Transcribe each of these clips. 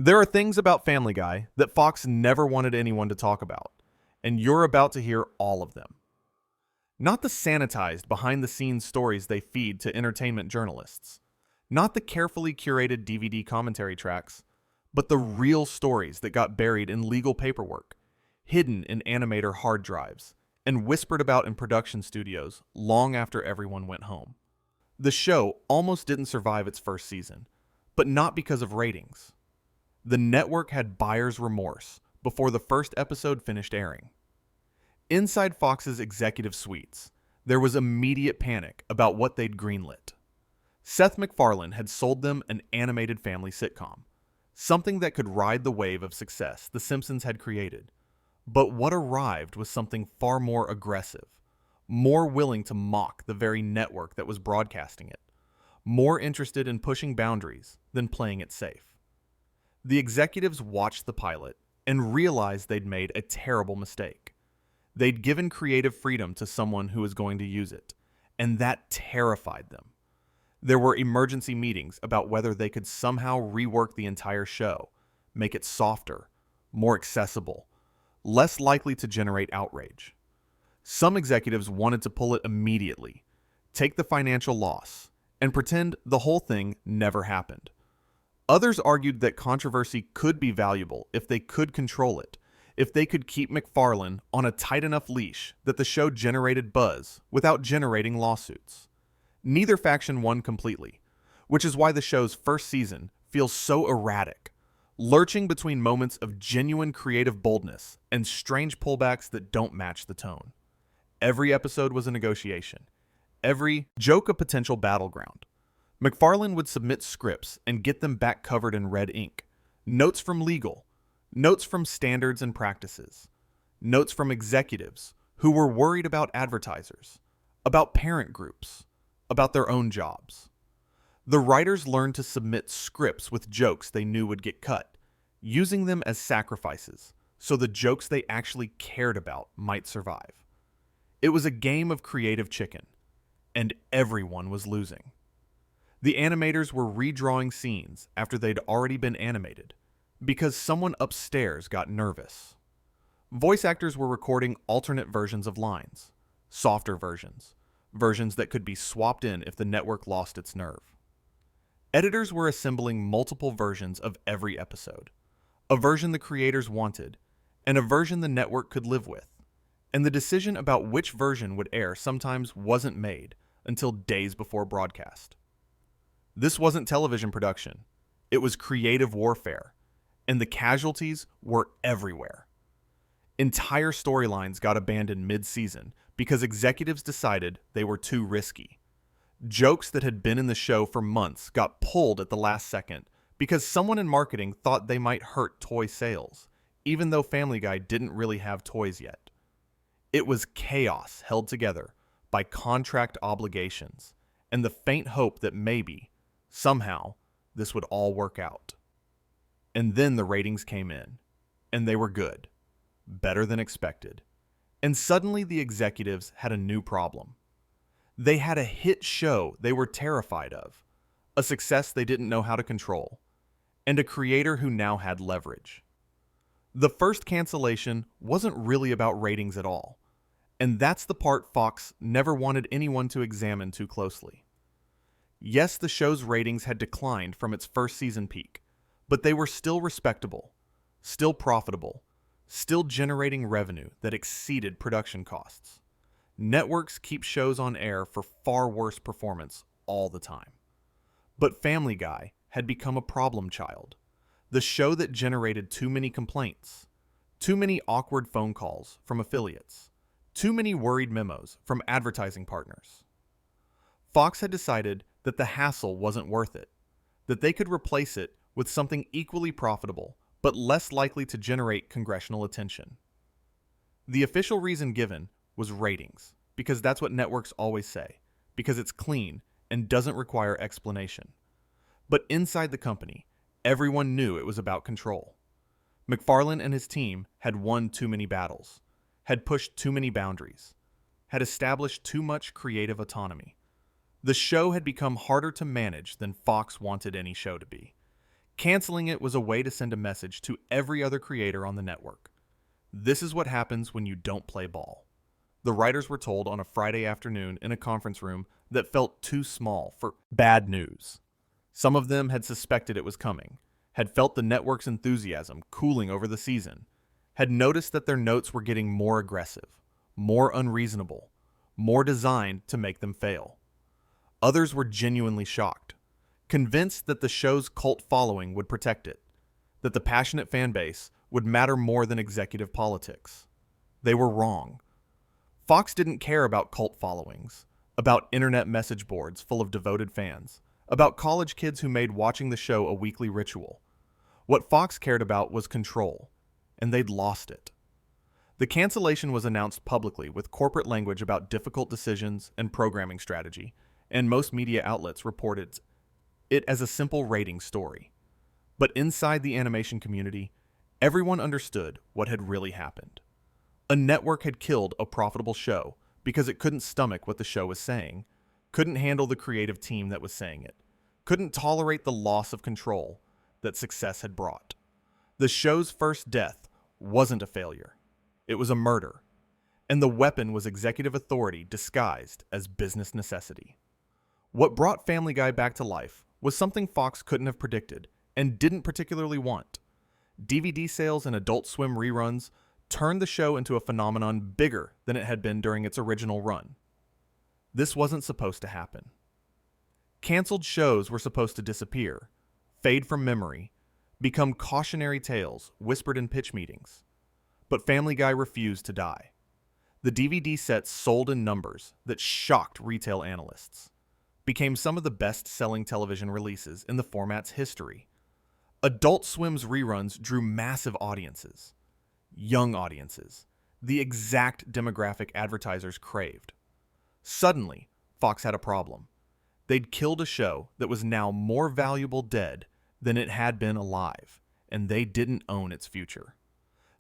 There are things about Family Guy that Fox never wanted anyone to talk about, and you're about to hear all of them. Not the sanitized, behind the scenes stories they feed to entertainment journalists, not the carefully curated DVD commentary tracks, but the real stories that got buried in legal paperwork, hidden in animator hard drives, and whispered about in production studios long after everyone went home. The show almost didn't survive its first season, but not because of ratings. The network had buyer's remorse before the first episode finished airing. Inside Fox's executive suites, there was immediate panic about what they'd greenlit. Seth MacFarlane had sold them an animated family sitcom, something that could ride the wave of success The Simpsons had created. But what arrived was something far more aggressive, more willing to mock the very network that was broadcasting it, more interested in pushing boundaries than playing it safe. The executives watched the pilot and realized they'd made a terrible mistake. They'd given creative freedom to someone who was going to use it, and that terrified them. There were emergency meetings about whether they could somehow rework the entire show, make it softer, more accessible, less likely to generate outrage. Some executives wanted to pull it immediately, take the financial loss, and pretend the whole thing never happened. Others argued that controversy could be valuable if they could control it, if they could keep MacFarlane on a tight enough leash that the show generated buzz without generating lawsuits. Neither faction won completely, which is why the show's first season feels so erratic, lurching between moments of genuine creative boldness and strange pullbacks that don't match the tone. Every episode was a negotiation, every joke a potential battleground. MacFarlane would submit scripts and get them back covered in red ink. Notes from legal, notes from standards and practices, notes from executives who were worried about advertisers, about parent groups, about their own jobs. The writers learned to submit scripts with jokes they knew would get cut, using them as sacrifices so the jokes they actually cared about might survive. It was a game of creative chicken, and everyone was losing. The animators were redrawing scenes after they'd already been animated, because someone upstairs got nervous. Voice actors were recording alternate versions of lines, softer versions, versions that could be swapped in if the network lost its nerve. Editors were assembling multiple versions of every episode, a version the creators wanted, and a version the network could live with. And the decision about which version would air sometimes wasn't made until days before broadcast. This wasn't television production. It was creative warfare, and the casualties were everywhere. Entire storylines got abandoned mid-season because executives decided they were too risky. Jokes that had been in the show for months got pulled at the last second because someone in marketing thought they might hurt toy sales, even though Family Guy didn't really have toys yet. It was chaos held together by contract obligations and the faint hope that maybe, somehow, this would all work out. And then the ratings came in, and they were good, better than expected. And suddenly the executives had a new problem. They had a hit show they were terrified of, a success they didn't know how to control, and a creator who now had leverage. The first cancellation wasn't really about ratings at all, and that's the part Fox never wanted anyone to examine too closely. Yes, the show's ratings had declined from its first season peak, but they were still respectable, still profitable, still generating revenue that exceeded production costs. Networks keep shows on air for far worse performance all the time. But Family Guy had become a problem child, the show that generated too many complaints, too many awkward phone calls from affiliates, too many worried memos from advertising partners. Fox had decided that the hassle wasn't worth it, that they could replace it with something equally profitable but less likely to generate congressional attention. The official reason given was ratings, because that's what networks always say, because it's clean and doesn't require explanation. But inside the company, everyone knew it was about control. MacFarlane and his team had won too many battles, had pushed too many boundaries, had established too much creative autonomy. The show had become harder to manage than Fox wanted any show to be. Canceling it was a way to send a message to every other creator on the network. This is what happens when you don't play ball. The writers were told on a Friday afternoon in a conference room that felt too small for bad news. Some of them had suspected it was coming, had felt the network's enthusiasm cooling over the season, had noticed that their notes were getting more aggressive, more unreasonable, more designed to make them fail. Others were genuinely shocked, convinced that the show's cult following would protect it, that the passionate fan base would matter more than executive politics. They were wrong. Fox didn't care about cult followings, about internet message boards full of devoted fans, about college kids who made watching the show a weekly ritual. What Fox cared about was control, and they'd lost it. The cancellation was announced publicly with corporate language about difficult decisions and programming strategy, and most media outlets reported it as a simple rating story. But inside the animation community, everyone understood what had really happened. A network had killed a profitable show because it couldn't stomach what the show was saying, couldn't handle the creative team that was saying it, couldn't tolerate the loss of control that success had brought. The show's first death wasn't a failure. It was a murder. And the weapon was executive authority disguised as business necessity. What brought Family Guy back to life was something Fox couldn't have predicted and didn't particularly want. DVD sales and Adult Swim reruns turned the show into a phenomenon bigger than it had been during its original run. This wasn't supposed to happen. Canceled shows were supposed to disappear, fade from memory, become cautionary tales whispered in pitch meetings. But Family Guy refused to die. The DVD sets sold in numbers that shocked retail analysts, became some of the best-selling television releases in the format's history. Adult Swim's reruns drew massive audiences, young audiences, the exact demographic advertisers craved. Suddenly, Fox had a problem. They'd killed a show that was now more valuable dead than it had been alive, and they didn't own its future.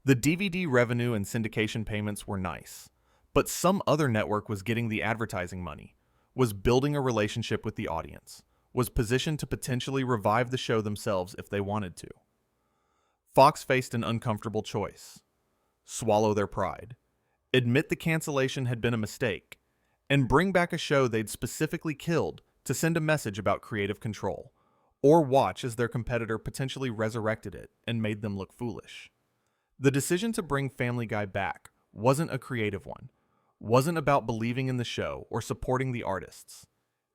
The DVD revenue and syndication payments were nice, but some other network was getting the advertising money, was building a relationship with the audience, was positioned to potentially revive the show themselves if they wanted to. Fox faced an uncomfortable choice: swallow their pride, admit the cancellation had been a mistake, and bring back a show they'd specifically killed to send a message about creative control, or watch as their competitor potentially resurrected it and made them look foolish. The decision to bring Family Guy back wasn't a creative one, wasn't about believing in the show or supporting the artists.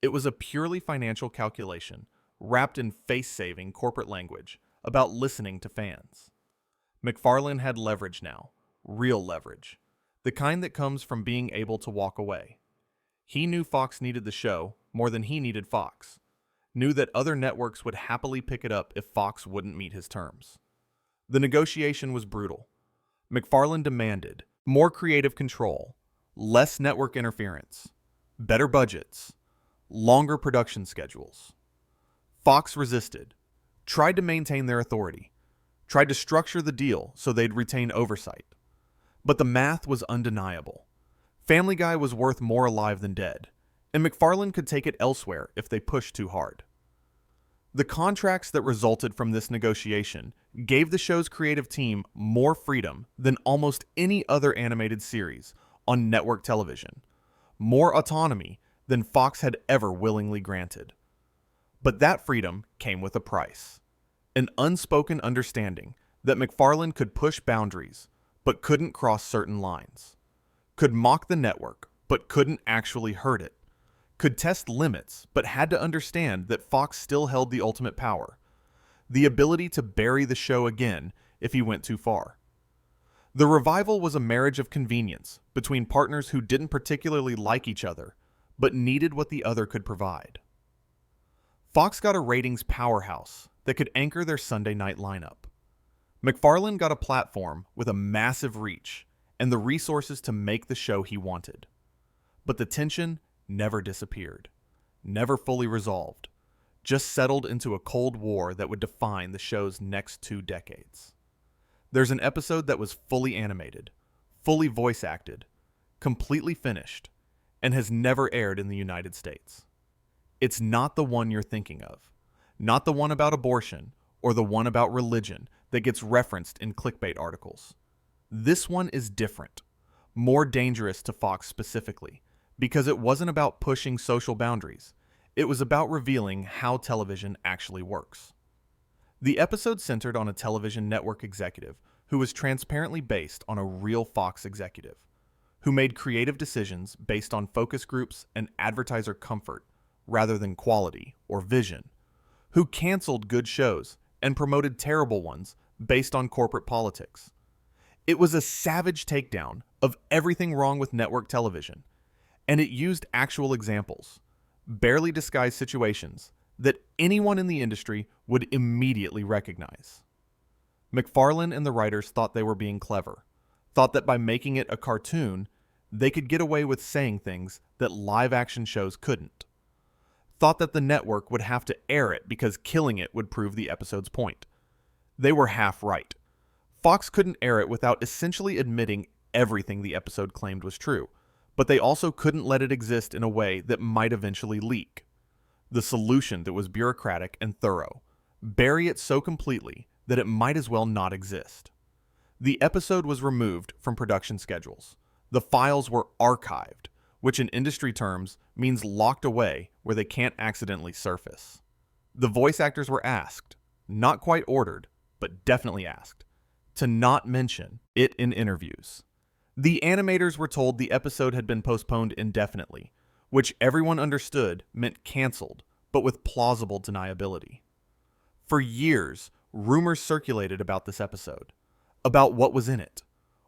It was a purely financial calculation, wrapped in face-saving corporate language, about listening to fans. MacFarlane had leverage now, real leverage, the kind that comes from being able to walk away. He knew Fox needed the show more than he needed Fox, knew that other networks would happily pick it up if Fox wouldn't meet his terms. The negotiation was brutal. MacFarlane demanded more creative control, less network interference, better budgets, longer production schedules. Fox resisted, tried to maintain their authority, tried to structure the deal so they'd retain oversight. But the math was undeniable. Family Guy was worth more alive than dead, and MacFarlane could take it elsewhere if they pushed too hard. The contracts that resulted from this negotiation gave the show's creative team more freedom than almost any other animated series on network television, more autonomy than Fox had ever willingly granted. But that freedom came with a price, an unspoken understanding that MacFarlane could push boundaries, but couldn't cross certain lines, could mock the network, but couldn't actually hurt it, could test limits, but had to understand that Fox still held the ultimate power, the ability to bury the show again if he went too far. The revival was a marriage of convenience between partners who didn't particularly like each other, but needed what the other could provide. Fox got a ratings powerhouse that could anchor their Sunday night lineup. MacFarlane got a platform with a massive reach and the resources to make the show he wanted. But the tension never disappeared, never fully resolved, just settled into a Cold War that would define the show's next 2 decades. There's an episode that was fully animated, fully voice acted, completely finished, and has never aired in the United States. It's not the one you're thinking of, not the one about abortion or the one about religion that gets referenced in clickbait articles. This one is different, more dangerous to Fox specifically, because it wasn't about pushing social boundaries. It was about revealing how television actually works. The episode centered on a television network executive who was transparently based on a real Fox executive, who made creative decisions based on focus groups and advertiser comfort rather than quality or vision, who canceled good shows and promoted terrible ones based on corporate politics. It was a savage takedown of everything wrong with network television, and it used actual examples, barely disguised situations that anyone in the industry would immediately recognize. McFarlane and the writers thought they were being clever, thought that by making it a cartoon, they could get away with saying things that live-action shows couldn't. Thought that the network would have to air it because killing it would prove the episode's point. They were half right. Fox couldn't air it without essentially admitting everything the episode claimed was true, but they also couldn't let it exist in a way that might eventually leak. The solution that was bureaucratic and thorough. Bury it so completely that it might as well not exist. The episode was removed from production schedules. The files were archived, which in industry terms means locked away where they can't accidentally surface. The voice actors were asked, not quite ordered, but definitely asked, to not mention it in interviews. The animators were told the episode had been postponed indefinitely, which everyone understood meant canceled, but with plausible deniability. For years, rumors circulated about this episode, about what was in it,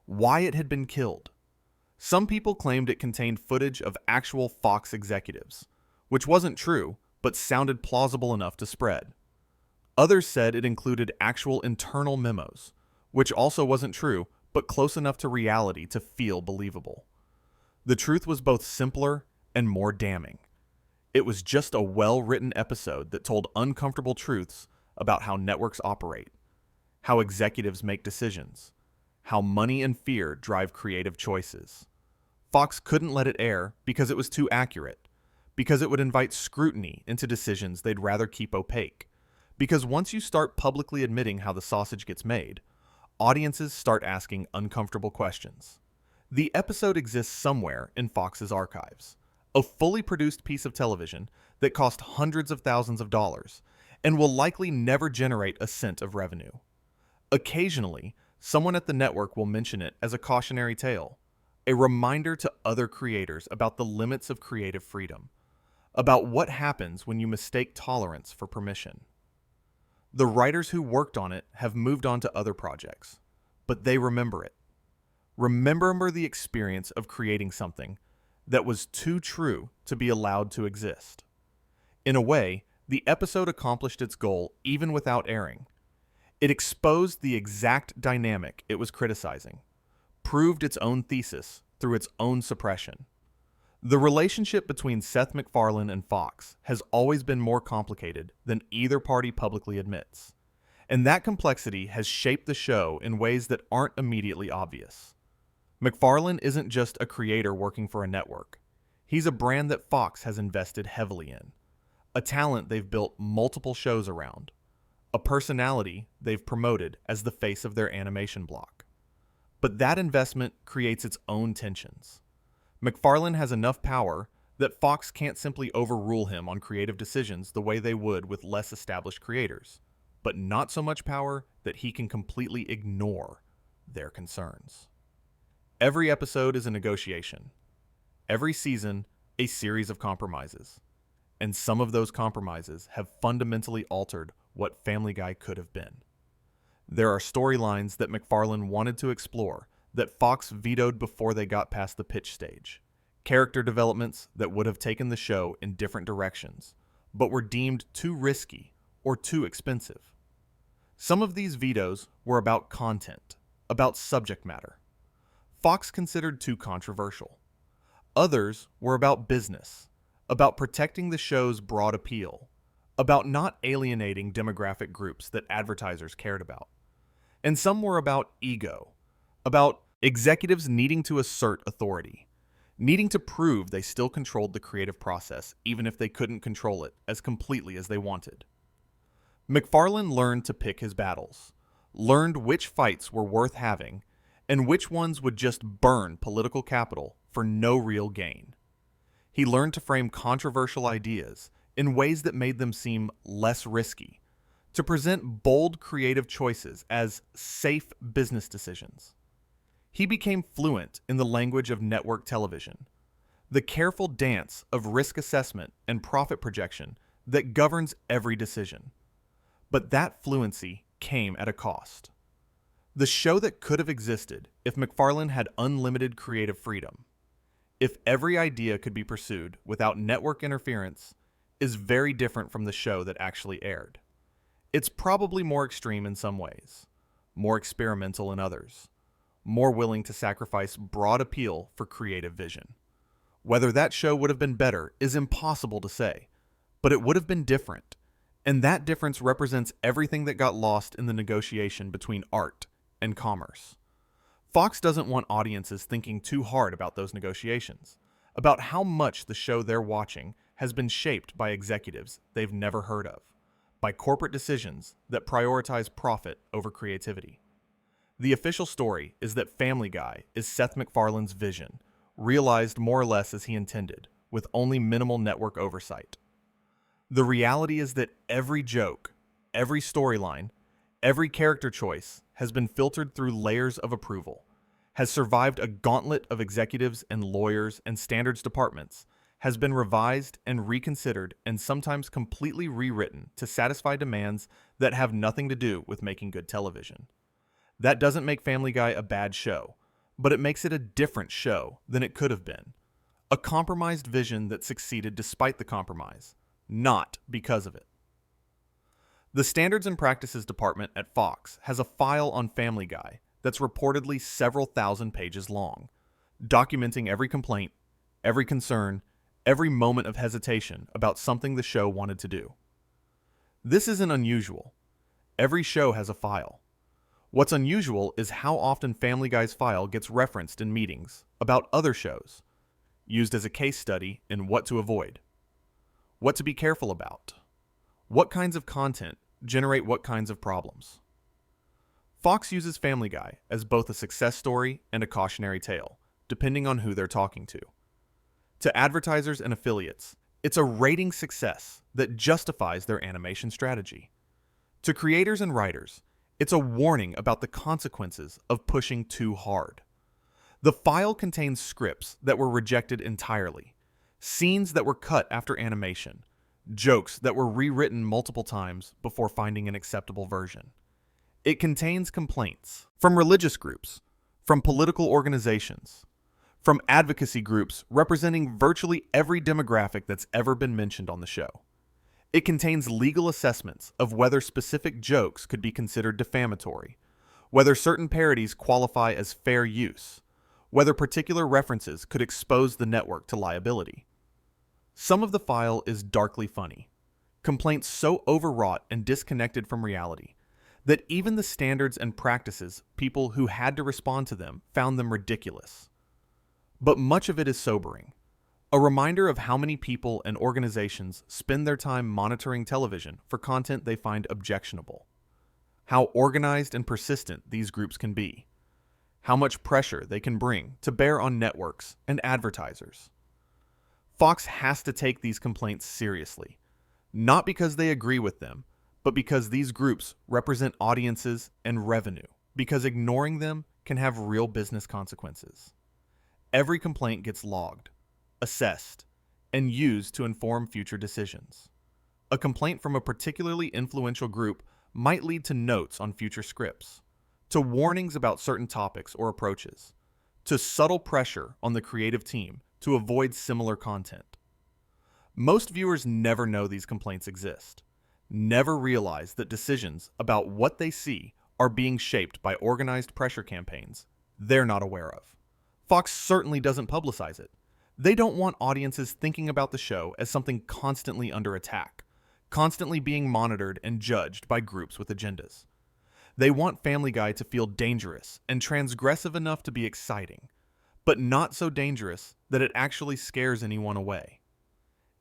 why it had been killed. Some people claimed it contained footage of actual Fox executives, which wasn't true, but sounded plausible enough to spread. Others said it included actual internal memos, which also wasn't true, but close enough to reality to feel believable. The truth was both simpler and more damning. It was just a well-written episode that told uncomfortable truths about how networks operate, how executives make decisions, how money and fear drive creative choices. Fox couldn't let it air because it was too accurate, because it would invite scrutiny into decisions they'd rather keep opaque, because once you start publicly admitting how the sausage gets made, audiences start asking uncomfortable questions. The episode exists somewhere in Fox's archives, a fully produced piece of television that cost hundreds of thousands of dollars and will likely never generate a cent of revenue. Occasionally, someone at the network will mention it as a cautionary tale, a reminder to other creators about the limits of creative freedom, about what happens when you mistake tolerance for permission. The writers who worked on it have moved on to other projects, but they remember it. Remember the experience of creating something that was too true to be allowed to exist. In a way, the episode accomplished its goal even without airing. It exposed the exact dynamic it was criticizing, proved its own thesis through its own suppression. The relationship between Seth MacFarlane and Fox has always been more complicated than either party publicly admits, and that complexity has shaped the show in ways that aren't immediately obvious. MacFarlane isn't just a creator working for a network. He's a brand that Fox has invested heavily in, a talent they've built multiple shows around, a personality they've promoted as the face of their animation block. But that investment creates its own tensions. MacFarlane has enough power that Fox can't simply overrule him on creative decisions the way they would with less established creators, but not so much power that he can completely ignore their concerns. Every episode is a negotiation. Every season, a series of compromises. And some of those compromises have fundamentally altered what Family Guy could have been. There are storylines that MacFarlane wanted to explore that Fox vetoed before they got past the pitch stage. Character developments that would have taken the show in different directions, but were deemed too risky or too expensive. Some of these vetoes were about content, about subject matter. Fox considered too controversial. Others were about business, about protecting the show's broad appeal, about not alienating demographic groups that advertisers cared about. And some were about ego, about executives needing to assert authority, needing to prove they still controlled the creative process even if they couldn't control it as completely as they wanted. MacFarlane learned to pick his battles, learned which fights were worth having, and which ones would just burn political capital for no real gain. He learned to frame controversial ideas in ways that made them seem less risky, to present bold creative choices as safe business decisions. He became fluent in the language of network television, the careful dance of risk assessment and profit projection that governs every decision. But that fluency came at a cost. The show that could have existed if MacFarlane had unlimited creative freedom, if every idea could be pursued without network interference, is very different from the show that actually aired. It's probably more extreme in some ways, more experimental in others, more willing to sacrifice broad appeal for creative vision. Whether that show would have been better is impossible to say, but it would have been different, and that difference represents everything that got lost in the negotiation between art and commerce. Fox doesn't want audiences thinking too hard about those negotiations, about how much the show they're watching has been shaped by executives they've never heard of, by corporate decisions that prioritize profit over creativity. The official story is that Family Guy is Seth MacFarlane's vision, realized more or less as he intended, with only minimal network oversight. The reality is that every joke, every storyline, every character choice has been filtered through layers of approval, has survived a gauntlet of executives and lawyers and standards departments, has been revised and reconsidered and sometimes completely rewritten to satisfy demands that have nothing to do with making good television. That doesn't make Family Guy a bad show, but it makes it a different show than it could have been. A compromised vision that succeeded despite the compromise, not because of it. The Standards and Practices Department at Fox has a file on Family Guy that's reportedly several thousand pages long, documenting every complaint, every concern, every moment of hesitation about something the show wanted to do. This isn't unusual. Every show has a file. What's unusual is how often Family Guy's file gets referenced in meetings about other shows, used as a case study in what to avoid, what to be careful about, what kinds of content generate what kinds of problems. Fox uses Family Guy as both a success story and a cautionary tale, depending on who they're talking to. To advertisers and affiliates, it's a rating success that justifies their animation strategy. To creators and writers, it's a warning about the consequences of pushing too hard. The file contains scripts that were rejected entirely, scenes that were cut after animation, jokes that were rewritten multiple times before finding an acceptable version. It contains complaints from religious groups, from political organizations, from advocacy groups representing virtually every demographic that's ever been mentioned on the show. It contains legal assessments of whether specific jokes could be considered defamatory, whether certain parodies qualify as fair use, whether particular references could expose the network to liability. Some of the file is darkly funny, complaints so overwrought and disconnected from reality that even the standards and practices people who had to respond to them found them ridiculous. But much of it is sobering, a reminder of how many people and organizations spend their time monitoring television for content they find objectionable, how organized and persistent these groups can be, how much pressure they can bring to bear on networks and advertisers. Fox has to take these complaints seriously, not because they agree with them, but because these groups represent audiences and revenue, because ignoring them can have real business consequences. Every complaint gets logged, assessed, and used to inform future decisions. A complaint from a particularly influential group might lead to notes on future scripts, to warnings about certain topics or approaches, to subtle pressure on the creative team to avoid similar content. Most viewers never know these complaints exist, never realize that decisions about what they see are being shaped by organized pressure campaigns they're not aware of. Fox certainly doesn't publicize it. They don't want audiences thinking about the show as something constantly under attack, constantly being monitored and judged by groups with agendas. They want Family Guy to feel dangerous and transgressive enough to be exciting, but not so dangerous that it actually scares anyone away.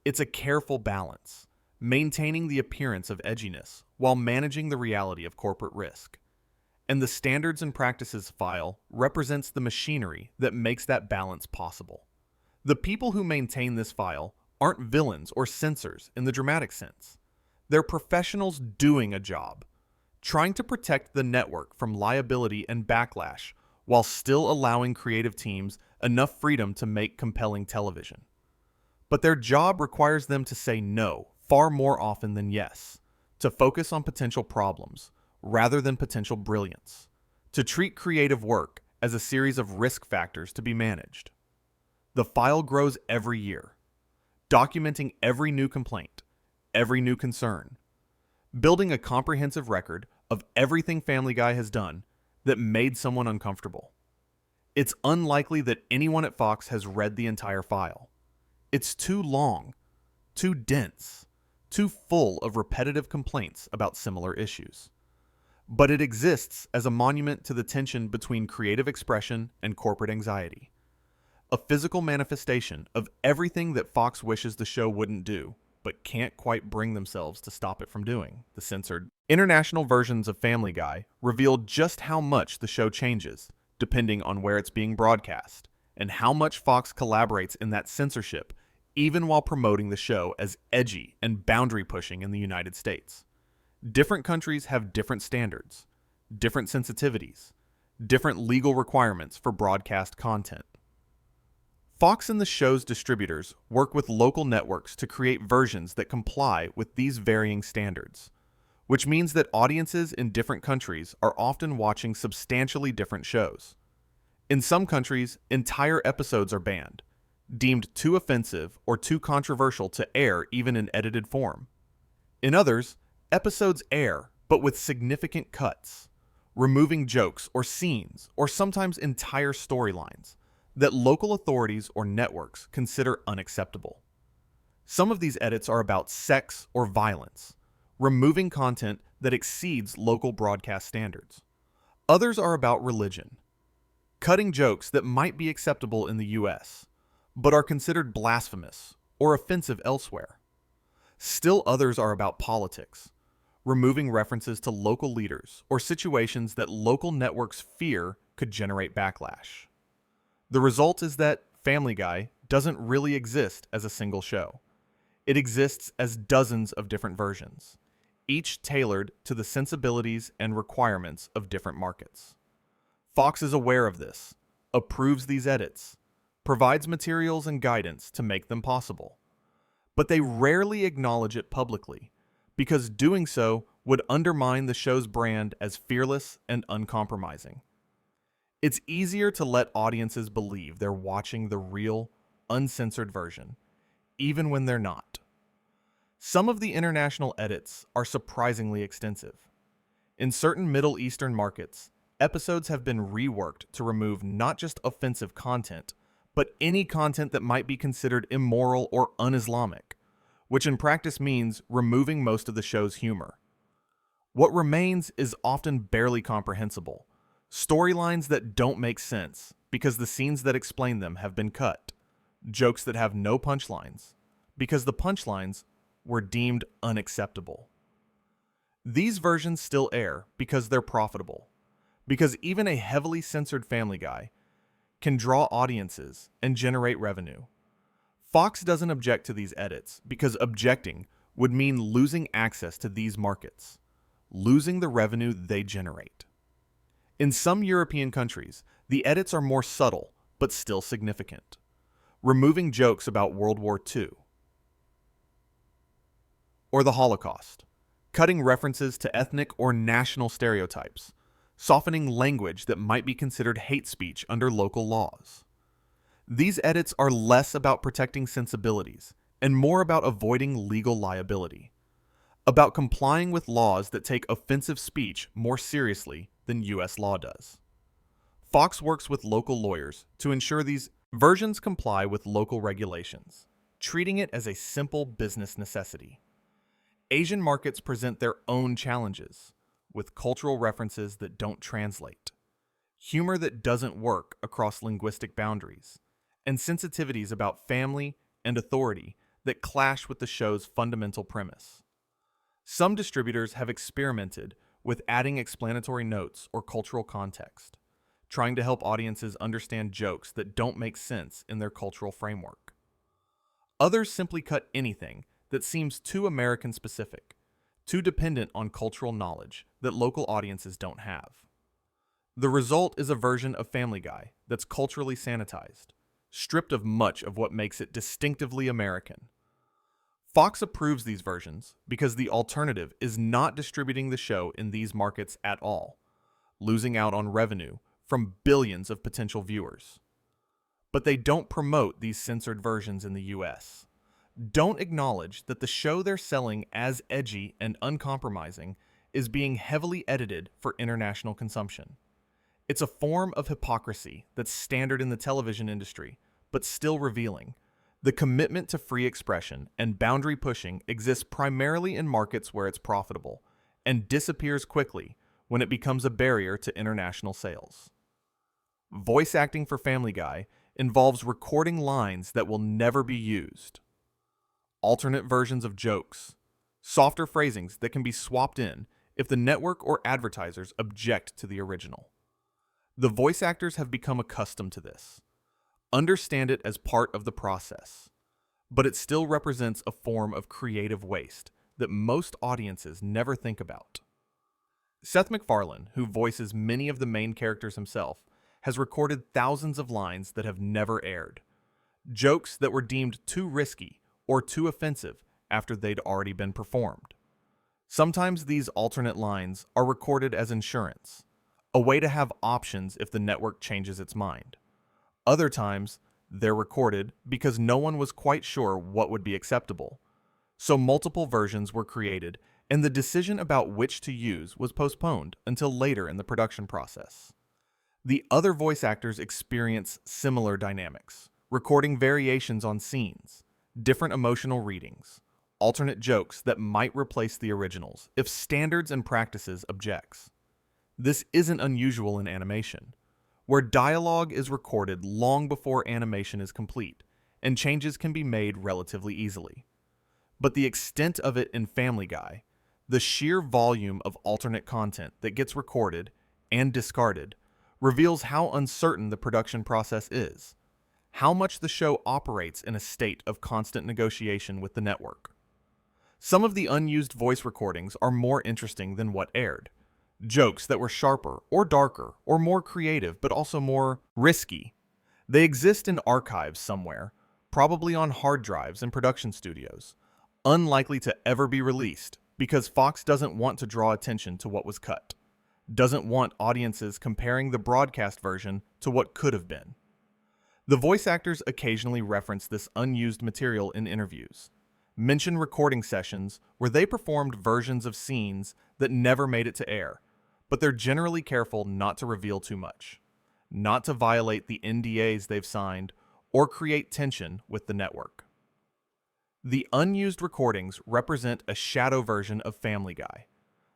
It's a careful balance, maintaining the appearance of edginess while managing the reality of corporate risk. And the Standards and Practices file represents the machinery that makes that balance possible. The people who maintain this file aren't villains or censors in the dramatic sense. They're professionals doing a job, trying to protect the network from liability and backlash while still allowing creative teams enough freedom to make compelling television. But their job requires them to say no far more often than yes, to focus on potential problems rather than potential brilliance, to treat creative work as a series of risk factors to be managed. The file grows every year, documenting every new complaint, every new concern, building a comprehensive record of everything Family Guy has done that made someone uncomfortable. It's unlikely that anyone at Fox has read the entire file. It's too long, too dense, too full of repetitive complaints about similar issues. But it exists as a monument to the tension between creative expression and corporate anxiety. A physical manifestation of everything that Fox wishes the show wouldn't do, but can't quite bring themselves to stop it from doing, the censored. International versions of Family Guy reveal just how much the show changes, depending on where it's being broadcast, and how much Fox collaborates in that censorship, even while promoting the show as edgy and boundary-pushing in the United States. Different countries have different standards, different sensitivities, different legal requirements for broadcast content. Fox and the show's distributors work with local networks to create versions that comply with these varying standards, which means that audiences in different countries are often watching substantially different shows. In some countries, entire episodes are banned, deemed too offensive or too controversial to air even in edited form. In others, episodes air, but with significant cuts, removing jokes or scenes, or sometimes entire storylines that local authorities or networks consider unacceptable. Some of these edits are about sex or violence, removing content that exceeds local broadcast standards. Others are about religion, cutting jokes that might be acceptable in the US, but are considered blasphemous or offensive elsewhere. Still others are about politics, removing references to local leaders or situations that local networks fear could generate backlash. The result is that Family Guy doesn't really exist as a single show. It exists as dozens of different versions, each tailored to the sensibilities and requirements of different markets. Fox is aware of this, approves these edits, provides materials and guidance to make them possible. But they rarely acknowledge it publicly, because doing so would undermine the show's brand as fearless and uncompromising. It's easier to let audiences believe they're watching the real, uncensored version, even when they're not. Some of the international edits are surprisingly extensive. In certain Middle Eastern markets, episodes have been reworked to remove not just offensive content, but any content that might be considered immoral or un-Islamic, which in practice means removing most of the show's humor. What remains is often barely comprehensible. Storylines that don't make sense because the scenes that explain them have been cut. Jokes that have no punchlines because the punchlines were deemed unacceptable. These versions still air because they're profitable, because even a heavily censored Family Guy can draw audiences and generate revenue. Fox doesn't object to these edits because objecting would mean losing access to these markets, losing the revenue they generate. In some European countries, the edits are more subtle but still significant, removing jokes about World War II or the Holocaust, cutting references to ethnic or national stereotypes, softening language that might be considered hate speech under local laws. These edits are less about protecting sensibilities and more about avoiding legal liability, about complying with laws that take offensive speech more seriously than US law does. Fox works with local lawyers to ensure these versions comply with local regulations, treating it as a simple business necessity. Asian markets present their own challenges, with cultural references that don't translate, humor that doesn't work across linguistic boundaries, and sensitivities about family and authority that clash with the show's fundamental premise. Some distributors have experimented with adding explanatory notes or cultural context, trying to help audiences understand jokes that don't make sense in their cultural framework. Others simply cut anything that seems too American-specific, too dependent on cultural knowledge that local audiences don't have. The result is a version of Family Guy that's culturally sanitized, stripped of much of what makes it distinctively American. Fox approves these versions because the alternative is not distributing the show in these markets at all, losing out on revenue from billions of potential viewers. But they don't promote these censored versions in the US. Don't acknowledge that the show they're selling as edgy and uncompromising is being heavily edited for international consumption. It's a form of hypocrisy that's standard in the television industry, but still revealing. The commitment to free expression and boundary pushing exists primarily in markets where it's profitable, and disappears quickly when it becomes a barrier to international sales. Voice acting for Family Guy involves recording lines that will never be used, alternate versions of jokes, softer phrasings that can be swapped in if the network or advertisers object to the original. The voice actors have become accustomed to this, understand it as part of the process, but it still represents a form of creative waste that most audiences never think about. Seth MacFarlane, who voices many of the main characters himself, has recorded thousands of lines that have never aired, jokes that were deemed too risky or too offensive after they'd already been performed. Sometimes these alternate lines are recorded as insurance, a way to have options if the network changes its mind. Other times, they're recorded because no one was quite sure what would be acceptable. So multiple versions were created, and the decision about which to use was postponed until later in the production process. The other voice actors experience similar dynamics, recording variations on scenes, different emotional readings, alternate jokes that might replace the originals if standards and practices objects. This isn't unusual in animation, where dialogue is recorded long before animation is complete, and changes can be made relatively easily. But the extent of it in Family Guy, the sheer volume of alternate content that gets recorded and discarded, reveals how uncertain the production process is, how much the show operates in a state of constant negotiation with the network. Some of the unused voice recordings are more interesting than what aired. Jokes that were sharper or darker or more creative but also more risky. They exist in archives somewhere, probably on hard drives in production studios, unlikely to ever be released because Fox doesn't want to draw attention to what was cut, doesn't want audiences comparing the broadcast version to what could have been. The voice actors occasionally reference this unused material in interviews, mention recording sessions where they performed versions of scenes that never made it to air, but they're generally careful not to reveal too much, not to violate the NDAs they've signed or create tension with the network. The unused recordings represent a shadow version of Family Guy,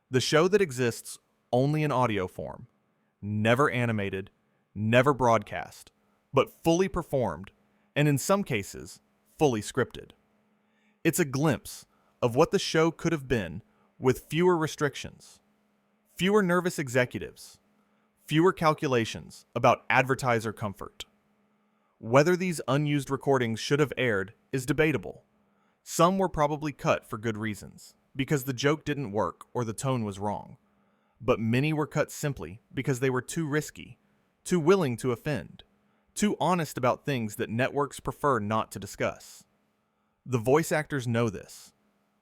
the show that exists only in audio form, never animated, never broadcast, but fully performed, and in some cases, fully scripted. It's a glimpse of what the show could have been with fewer restrictions, fewer nervous executives, fewer calculations about advertiser comfort. Whether these unused recordings should have aired is debatable. Some were probably cut for good reasons, because the joke didn't work or the tone was wrong. But many were cut simply because they were too risky, too willing to offend, too honest about things that networks prefer not to discuss. The voice actors know this,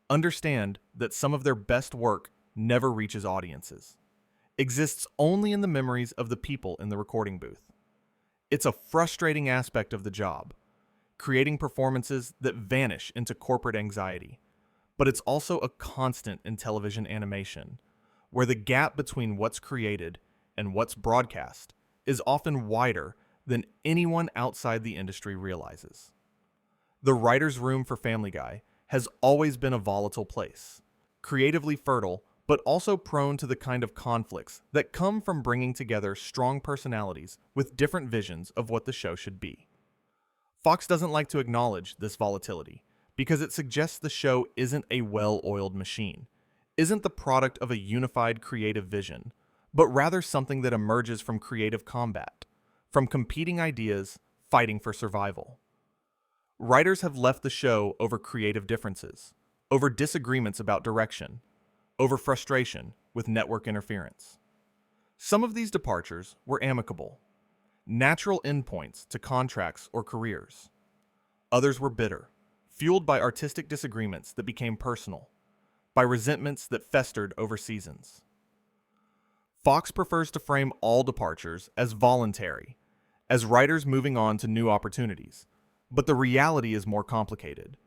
understand that some of their best work never reaches audiences, exists only in the memories of the people in the recording booth. It's a frustrating aspect of the job, creating performances that vanish into corporate anxiety, but it's also a constant in television animation, where the gap between what's created and what's broadcast is often wider than anyone outside the industry realizes. The writer's room for Family Guy has always been a volatile place, creatively fertile, but also prone to the kind of conflicts that come from bringing together strong personalities with different visions of what the show should be. Fox doesn't like to acknowledge this volatility, because it suggests the show isn't a well-oiled machine, isn't the product of a unified creative vision, but rather something that emerges from creative combat, from competing ideas fighting for survival. Writers have left the show over creative differences, over disagreements about direction, over frustration with network interference. Some of these departures were amicable, natural endpoints to contracts or careers. Others were bitter, fueled by artistic disagreements that became personal, by resentments that festered over seasons. Fox prefers to frame all departures as voluntary, as writers moving on to new opportunities, but the reality is more complicated.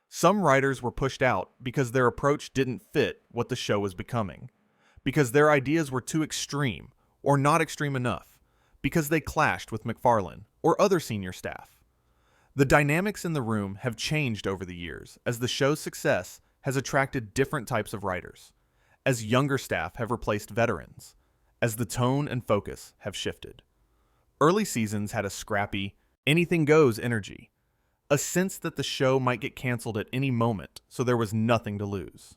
Some writers were pushed out because their approach didn't fit what the show was becoming, because their ideas were too extreme or not extreme enough, because they clashed with McFarlane or other senior staff. The dynamics in the room have changed over the years as the show's success has attracted different types of writers, as younger staff have replaced veterans, as the tone and focus have shifted. Early seasons had a scrappy, anything-goes energy, a sense that the show might get canceled at any moment, so there was nothing to lose.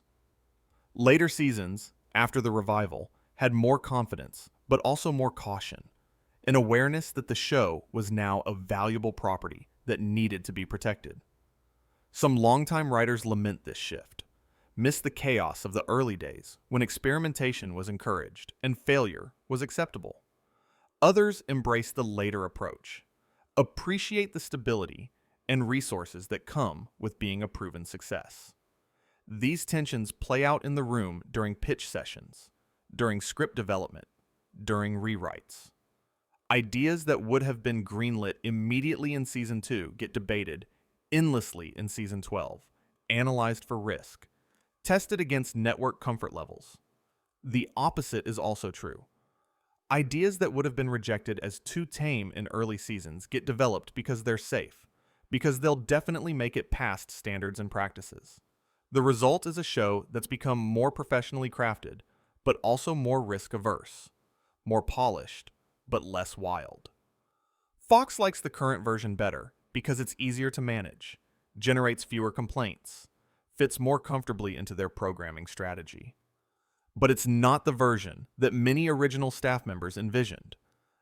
Later seasons, after the revival, had more confidence, but also more caution, an awareness that the show was now a valuable property that needed to be protected. Some longtime writers lament this shift, miss the chaos of the early days when experimentation was encouraged and failure was acceptable. Others embrace the later approach, appreciate the stability and resources that come with being a proven success. These tensions play out in the room during pitch sessions, during script development, during rewrites. Ideas that would have been greenlit immediately in Season 2 get debated endlessly in Season 12, analyzed for risk, tested against network comfort levels. The opposite is also true. Ideas that would have been rejected as too tame in early seasons get developed because they're safe, because they'll definitely make it past standards and practices. The result is a show that's become more professionally crafted, but also more risk-averse, more polished, but less wild. Fox likes the current version better because it's easier to manage, generates fewer complaints, fits more comfortably into their programming strategy. But it's not the version that many original staff members envisioned,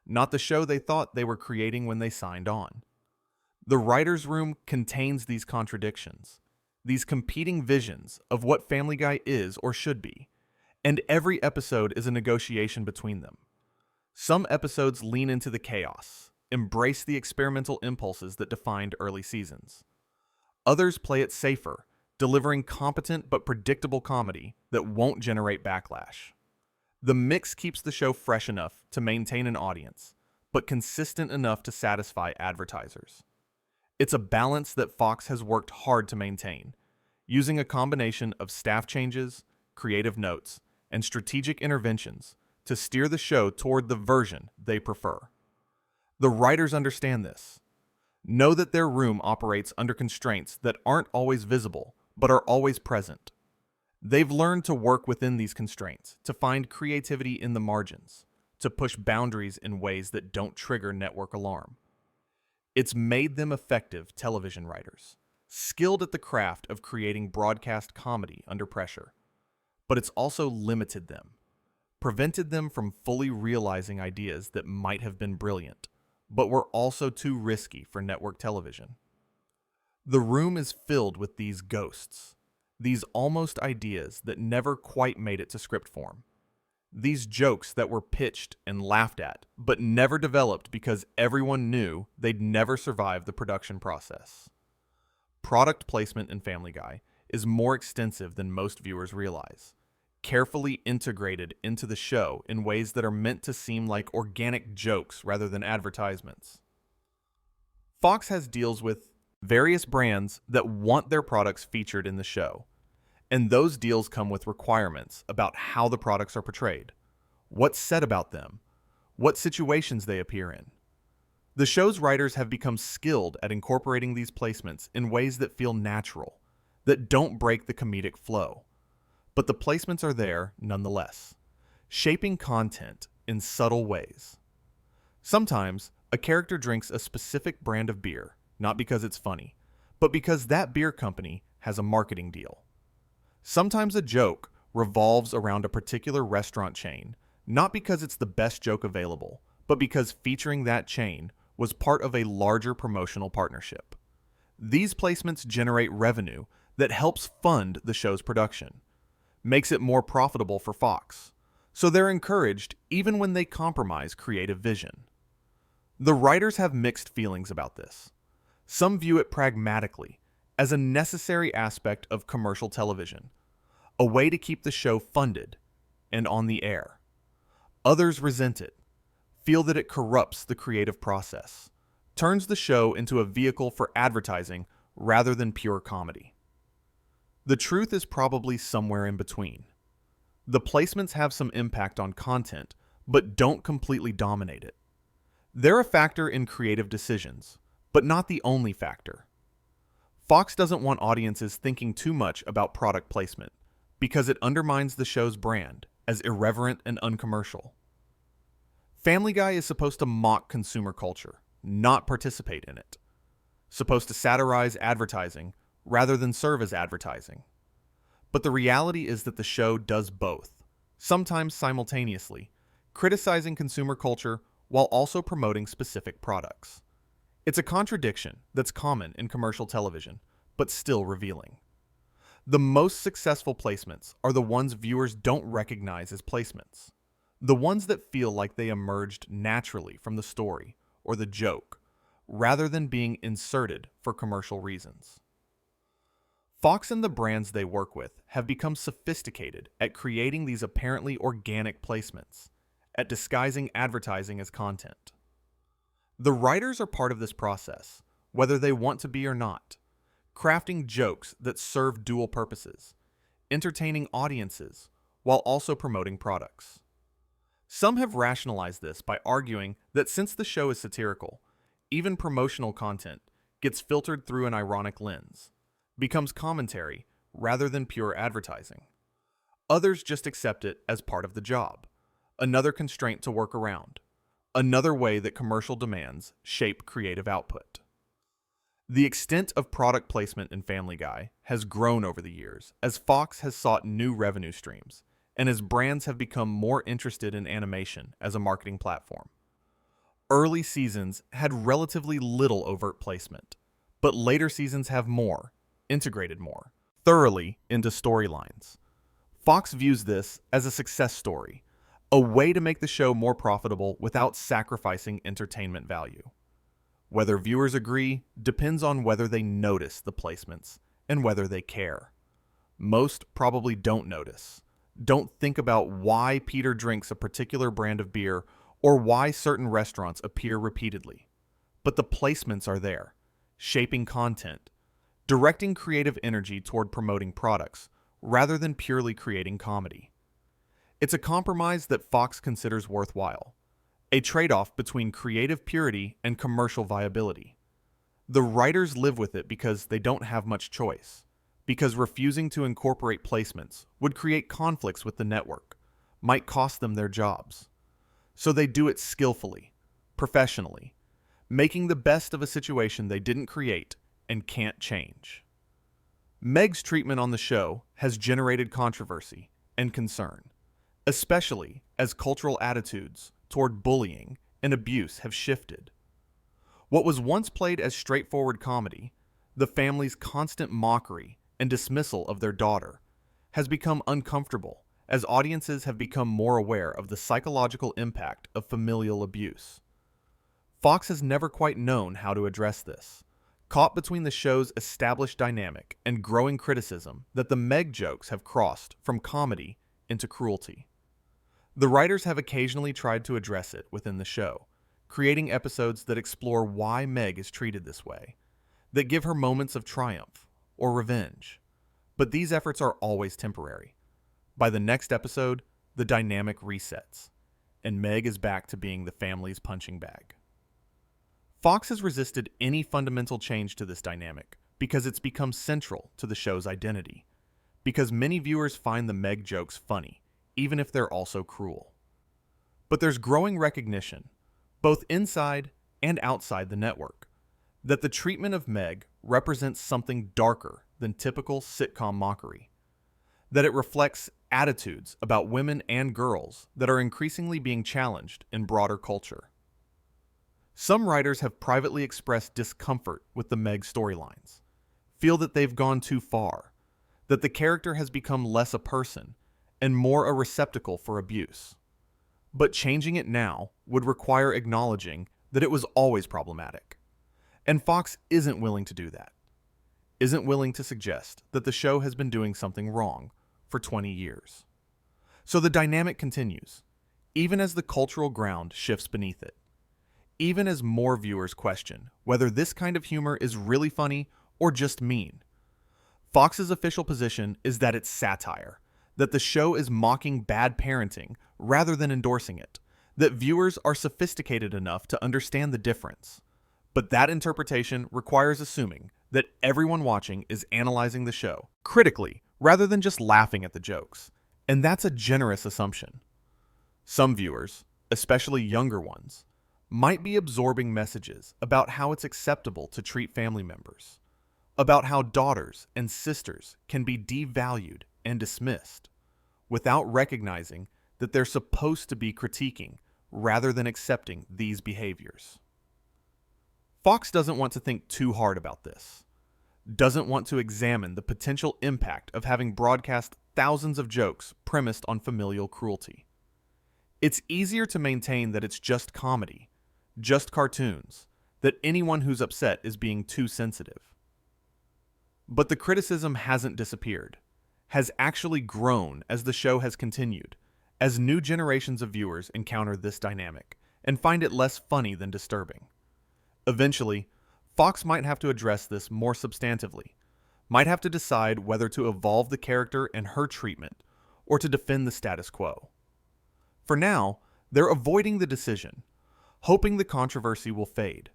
not the show they thought they were creating when they signed on. The writer's room contains these contradictions, these competing visions of what Family Guy is or should be, and every episode is a negotiation between them. Some episodes lean into the chaos, embrace the experimental impulses that defined early seasons. Others play it safer, delivering competent but predictable comedy that won't generate backlash. The mix keeps the show fresh enough to maintain an audience, but consistent enough to satisfy advertisers. It's a balance that Fox has worked hard to maintain, using a combination of staff changes, creative notes, and strategic interventions to steer the show toward the version they prefer. The writers understand this, know that their room operates under constraints that aren't always visible, but are always present. They've learned to work within these constraints, to find creativity in the margins, to push boundaries in ways that don't trigger network alarm. It's made them effective television writers, skilled at the craft of creating broadcast comedy under pressure. But it's also limited them, prevented them from fully realizing ideas that might have been brilliant, but were also too risky for network television. The room is filled with these ghosts, these almost ideas that never quite made it to script form. These jokes that were pitched and laughed at, but never developed because everyone knew they'd never survive the production process. Product placement in Family Guy is more extensive than most viewers realize, carefully integrated into the show in ways that are meant to seem like organic jokes rather than advertisements. Fox has deals with various brands that want their products featured in the show, and those deals come with requirements about how the products are portrayed, what's said about them, what situations they appear in. The show's writers have become skilled at incorporating these placements in ways that feel natural, that don't break the comedic flow. But the placements are there nonetheless, shaping content in subtle ways. Sometimes, a character drinks a specific brand of beer, not because it's funny, but because that beer company has a marketing deal. Sometimes a joke revolves around a particular restaurant chain, not because it's the best joke available, but because featuring that chain was part of a larger promotional partnership. These placements generate revenue that helps fund the show's production, makes it more profitable for Fox, so they're encouraged even when they compromise creative vision. The writers have mixed feelings about this. Some view it pragmatically, as a necessary aspect of commercial television, a way to keep the show funded and on the air. Others resent it, feel that it corrupts the creative process, turns the show into a vehicle for advertising rather than pure comedy. The truth is probably somewhere in between. The placements have some impact on content, but don't completely dominate it. They're a factor in creative decisions, but not the only factor. Fox doesn't want audiences thinking too much about product placement, because it undermines the show's brand as irreverent and uncommercial. Family Guy is supposed to mock consumer culture, not participate in it. Supposed to satirize advertising rather than serve as advertising. But the reality is that the show does both, sometimes simultaneously, criticizing consumer culture while also promoting specific products. It's a contradiction that's common in commercial television, but still revealing. The most successful placements are the ones viewers don't recognize as placements. The ones that feel like they emerged naturally from the story or the joke, rather than being inserted for commercial reasons. Fox and the brands they work with have become sophisticated at creating these apparently organic placements, at disguising advertising as content. The writers are part of this process, whether they want to be or not, crafting jokes that serve dual purposes, entertaining audiences while also promoting products. Some have rationalized this by arguing that since the show is satirical, even promotional content gets filtered through an ironic lens, becomes commentary rather than pure advertising. Others just accept it as part of the job, another constraint to work around, another way that commercial demands shape creative output. The extent of product placement in Family Guy has grown over the years as Fox has sought new revenue streams and as brands have become more interested in animation as a marketing platform. Early seasons had relatively little overt placement, but later seasons have more, integrated more, thoroughly into storylines. Fox views this as a success story, a way to make the show more profitable without sacrificing entertainment value. Whether viewers agree depends on whether they notice the placements and whether they care. Most probably don't notice, don't think about why Peter drinks a particular brand of beer or why certain restaurants appear repeatedly. But the placements are there, shaping content, directing creative energy toward promoting products rather than purely creating comedy. It's a compromise that Fox considers worthwhile, a trade-off between creative purity and commercial viability. The writers live with it because they don't have much choice, because refusing to incorporate placements would create conflicts with the network, might cost them their jobs. So they do it skillfully, professionally, making the best of a situation they didn't create and can't change. Meg's treatment on the show has generated controversy and concern, especially as cultural attitudes toward bullying and abuse have shifted. What was once played as straightforward comedy, the family's constant mockery and dismissal of their daughter, has become uncomfortable as audiences have become more aware of the psychological impact of familial abuse. Fox has never quite known how to address this, caught between the show's established dynamic and growing criticism that the Meg jokes have crossed from comedy into cruelty. The writers have occasionally tried to address it within the show, creating episodes that explore why Meg is treated this way, that give her moments of triumph or revenge. But these efforts are always temporary. By the next episode, the dynamic resets, and Meg is back to being the family's punching bag. Fox has resisted any fundamental change to this dynamic because it's become central to the show's identity, because many viewers find the Meg jokes funny, even if they're also cruel. But there's growing recognition, both inside and outside the network, that the treatment of Meg represents something darker than typical sitcom mockery, that it reflects attitudes about women and girls that are increasingly being challenged in broader culture. Some writers have privately expressed discomfort with the Meg storylines, feel that they've gone too far, that the character has become less a person and more a receptacle for abuse. But changing it now would require acknowledging that it was always problematic. And Fox isn't willing to do that, isn't willing to suggest that the show has been doing something wrong for 20 years. So the dynamic continues, even as the cultural ground shifts beneath it, even as more viewers question whether this kind of humor is really funny or just mean. Fox's official position is that it's satire, that the show is mocking bad parenting rather than endorsing it, that viewers are sophisticated enough to understand the difference. But that interpretation requires assuming that everyone watching is analyzing the show critically rather than just laughing at the jokes, and that's a generous assumption. Some viewers, especially younger ones, might be absorbing messages about how it's acceptable to treat family members, about how daughters and sisters can be devalued and dismissed, without recognizing that they're supposed to be critiquing rather than accepting these behaviors. Fox doesn't want to think too hard about this, doesn't want to examine the potential impact of having broadcast thousands of jokes premised on familial cruelty. It's easier to maintain that it's just comedy, just cartoons, that anyone who's upset is being too sensitive. But the criticism hasn't disappeared, has actually grown as the show has continued, as new generations of viewers encounter this dynamic and find it less funny than disturbing. Eventually, Fox might have to address this more substantively, might have to decide whether to evolve the character and her treatment or to defend the status quo. For now, they're avoiding the decision, hoping the controversy will fade,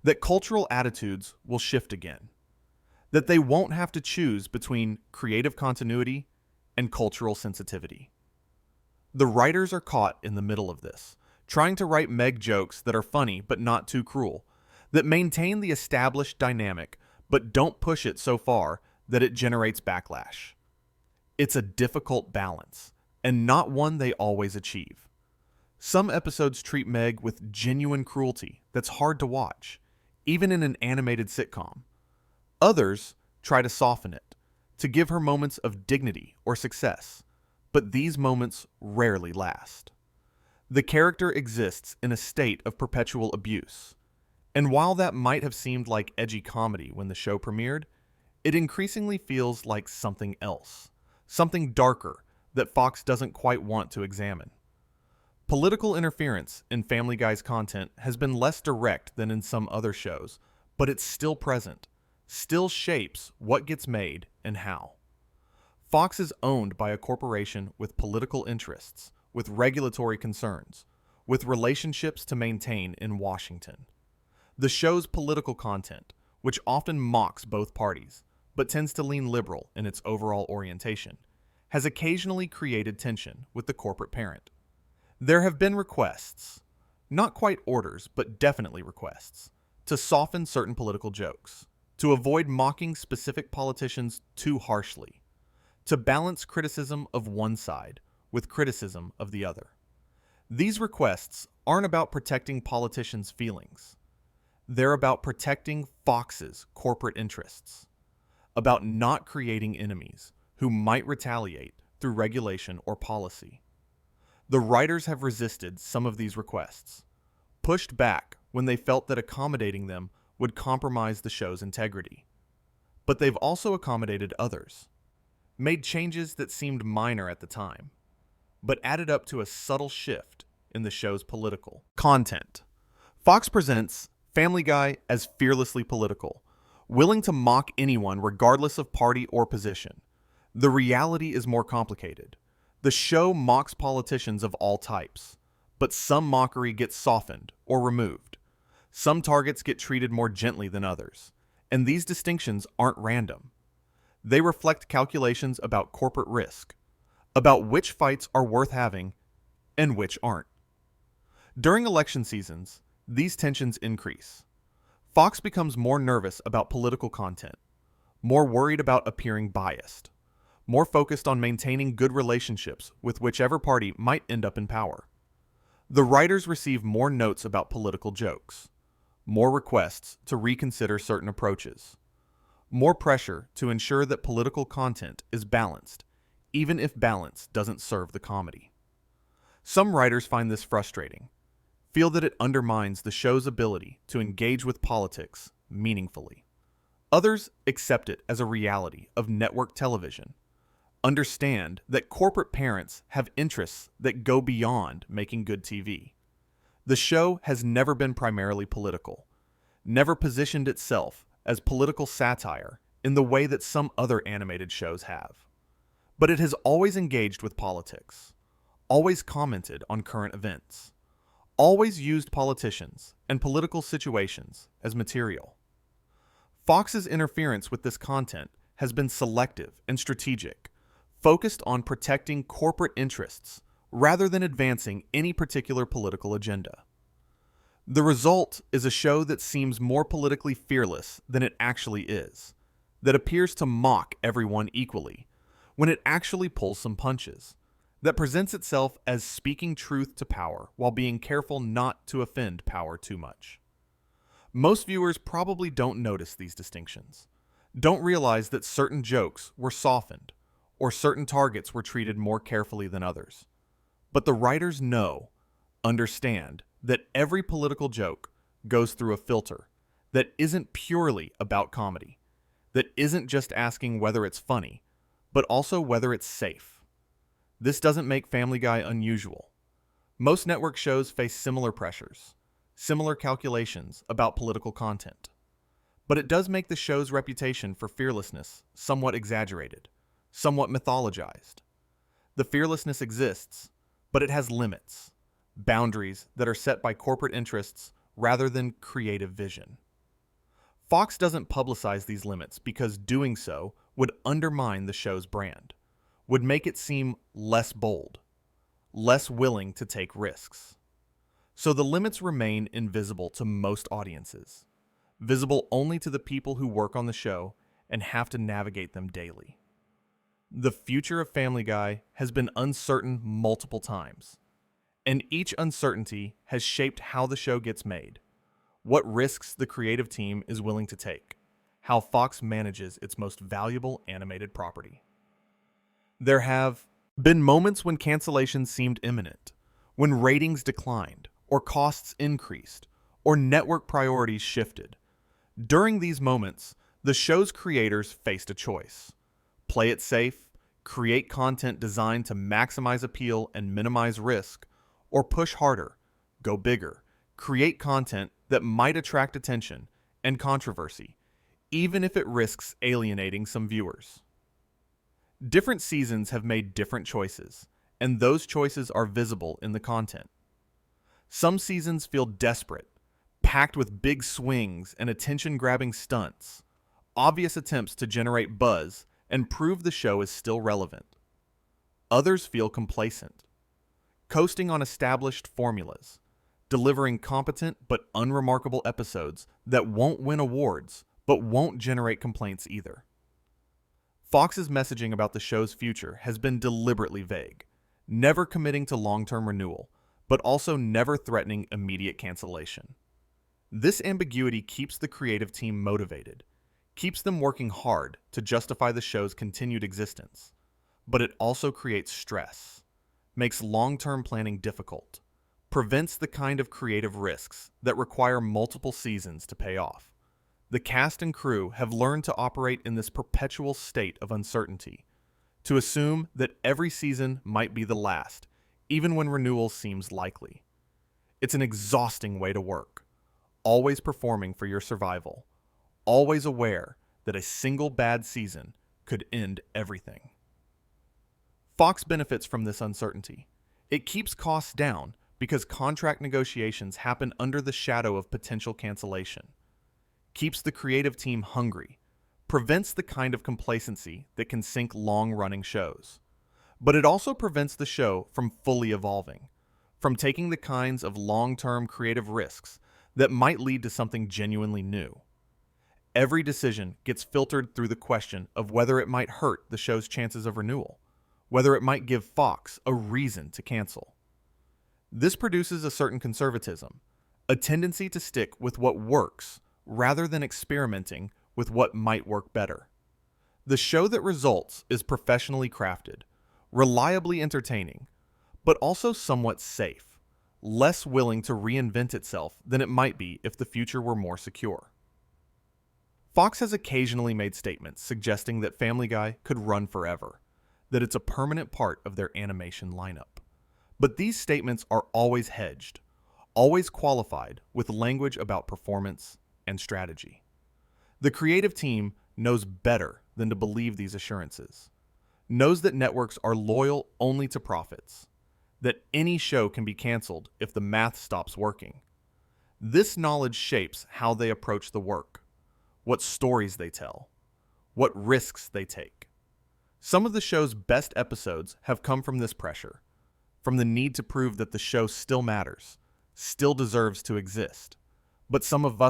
that cultural attitudes will shift again, that they won't have to choose between creative continuity and cultural sensitivity. The writers are caught in the middle of this, trying to write Meg jokes that are funny but not too cruel, that maintain the established dynamic but don't push it so far that it generates backlash. It's a difficult balance, and not one they always achieve. Some episodes treat Meg with genuine cruelty that's hard to watch, even in an animated sitcom. Others try to soften it, to give her moments of dignity or success, but these moments rarely last. The character exists in a state of perpetual abuse, and while that might have seemed like edgy comedy when the show premiered, it increasingly feels like something else, something darker that Fox doesn't quite want to examine. Political interference in Family Guy's content has been less direct than in some other shows, but it's still present, still shapes what gets made and how. Fox is owned by a corporation with political interests, with regulatory concerns, with relationships to maintain in Washington. The show's political content, which often mocks both parties, but tends to lean liberal in its overall orientation, has occasionally created tension with the corporate parent. There have been requests, not quite orders, but definitely requests, to soften certain political jokes, to avoid mocking specific politicians too harshly, to balance criticism of one side with criticism of the other. These requests aren't about protecting politicians' feelings. They're about protecting Fox's corporate interests, about not creating enemies who might retaliate through regulation or policy. The writers have resisted some of these requests, pushed back when they felt that accommodating them would compromise the show's integrity. But they've also accommodated others, made changes that seemed minor at the time, but added up to a subtle shift in the show's political content. Fox presents Family Guy as fearlessly political, willing to mock anyone regardless of party or position. The reality is more complicated. The show mocks politicians of all types, but some mockery gets softened or removed. Some targets get treated more gently than others, and these distinctions aren't random. They reflect calculations about corporate risk, about which fights are worth having and which aren't. During election seasons, these tensions increase. Fox becomes more nervous about political content, more worried about appearing biased, more focused on maintaining good relationships with whichever party might end up in power. The writers receive more notes about political jokes, more requests to reconsider certain approaches, more pressure to ensure that political content is balanced, even if balance doesn't serve the comedy. Some writers find this frustrating, feel that it undermines the show's ability to engage with politics meaningfully. Others accept it as a reality of network television, understand that corporate parents have interests that go beyond making good TV. The show has never been primarily political, never positioned itself as political satire in the way that some other animated shows have. But it has always engaged with politics, always commented on current events, always used politicians and political situations as material. Fox's interference with this content has been selective and strategic, focused on protecting corporate interests rather than advancing any particular political agenda. The result is a show that seems more politically fearless than it actually is, that appears to mock everyone equally, when it actually pulls some punches, that presents itself as speaking truth to power while being careful not to offend power too much. Most viewers probably don't notice these distinctions, don't realize that certain jokes were softened, or certain targets were treated more carefully than others. But the writers understand, that every political joke goes through a filter that isn't purely about comedy, that isn't just asking whether it's funny, but also whether it's safe. This doesn't make Family Guy unusual. Most network shows face similar pressures, similar calculations about political content. But it does make the show's reputation for fearlessness somewhat exaggerated, somewhat mythologized. The fearlessness exists, but it has limits, boundaries that are set by corporate interests rather than creative vision. Fox doesn't publicize these limits because doing so would undermine the show's brand, would make it seem less bold, less willing to take risks. So the limits remain invisible to most audiences, visible only to the people who work on the show and have to navigate them daily. The future of Family Guy has been uncertain multiple times, and each uncertainty has shaped how the show gets made, what risks the creative team is willing to take, how Fox manages its most valuable animated property. There have been moments when cancellations seemed imminent, when ratings declined, or costs increased, or network priorities shifted. During these moments, the show's creators faced a choice: play it safe, create content designed to maximize appeal and minimize risk, or push harder, go bigger, create content that might attract attention and controversy, even if it risks alienating some viewers. Different seasons have made different choices, and those choices are visible in the content. Some seasons feel desperate, packed with big swings and attention-grabbing stunts, obvious attempts to generate buzz and prove the show is still relevant. Others feel complacent, coasting on established formulas, delivering competent but unremarkable episodes that won't win awards but won't generate complaints either. Fox's messaging about the show's future has been deliberately vague, never committing to long-term renewal, but also never threatening immediate cancellation. This ambiguity keeps the creative team motivated, keeps them working hard to justify the show's continued existence, but it also creates stress, makes long-term planning difficult, prevents the kind of creative risks that require multiple seasons to pay off. The cast and crew have learned to operate in this perpetual state of uncertainty, to assume that every season might be the last, even when renewal seems likely. It's an exhausting way to work, always performing for your survival, always aware that a single bad season could end everything. Fox benefits from this uncertainty. It keeps costs down because contract negotiations happen under the shadow of potential cancellation, keeps the creative team hungry, prevents the kind of complacency that can sink long-running shows. But it also prevents the show from fully evolving, from taking the kinds of long-term creative risks that might lead to something genuinely new. Every decision gets filtered through the question of whether it might hurt the show's chances of renewal, whether it might give Fox a reason to cancel. This produces a certain conservatism, a tendency to stick with what works rather than experimenting with what might work better. The show that results is professionally crafted, reliably entertaining, but also somewhat safe, less willing to reinvent itself than it might be if the future were more secure. Fox has occasionally made statements suggesting that Family Guy could run forever, that it's a permanent part of their animation lineup. But these statements are always hedged, always qualified with language about performance and strategy. The creative team knows better than to believe these assurances, knows that networks are loyal only to profits, that any show can be canceled if the math stops working. This knowledge shapes how they approach the work, what stories they tell, what risks they take. Some of the show's best episodes have come from this pressure, from the need to prove that the show still matters, still deserves to exist. But some of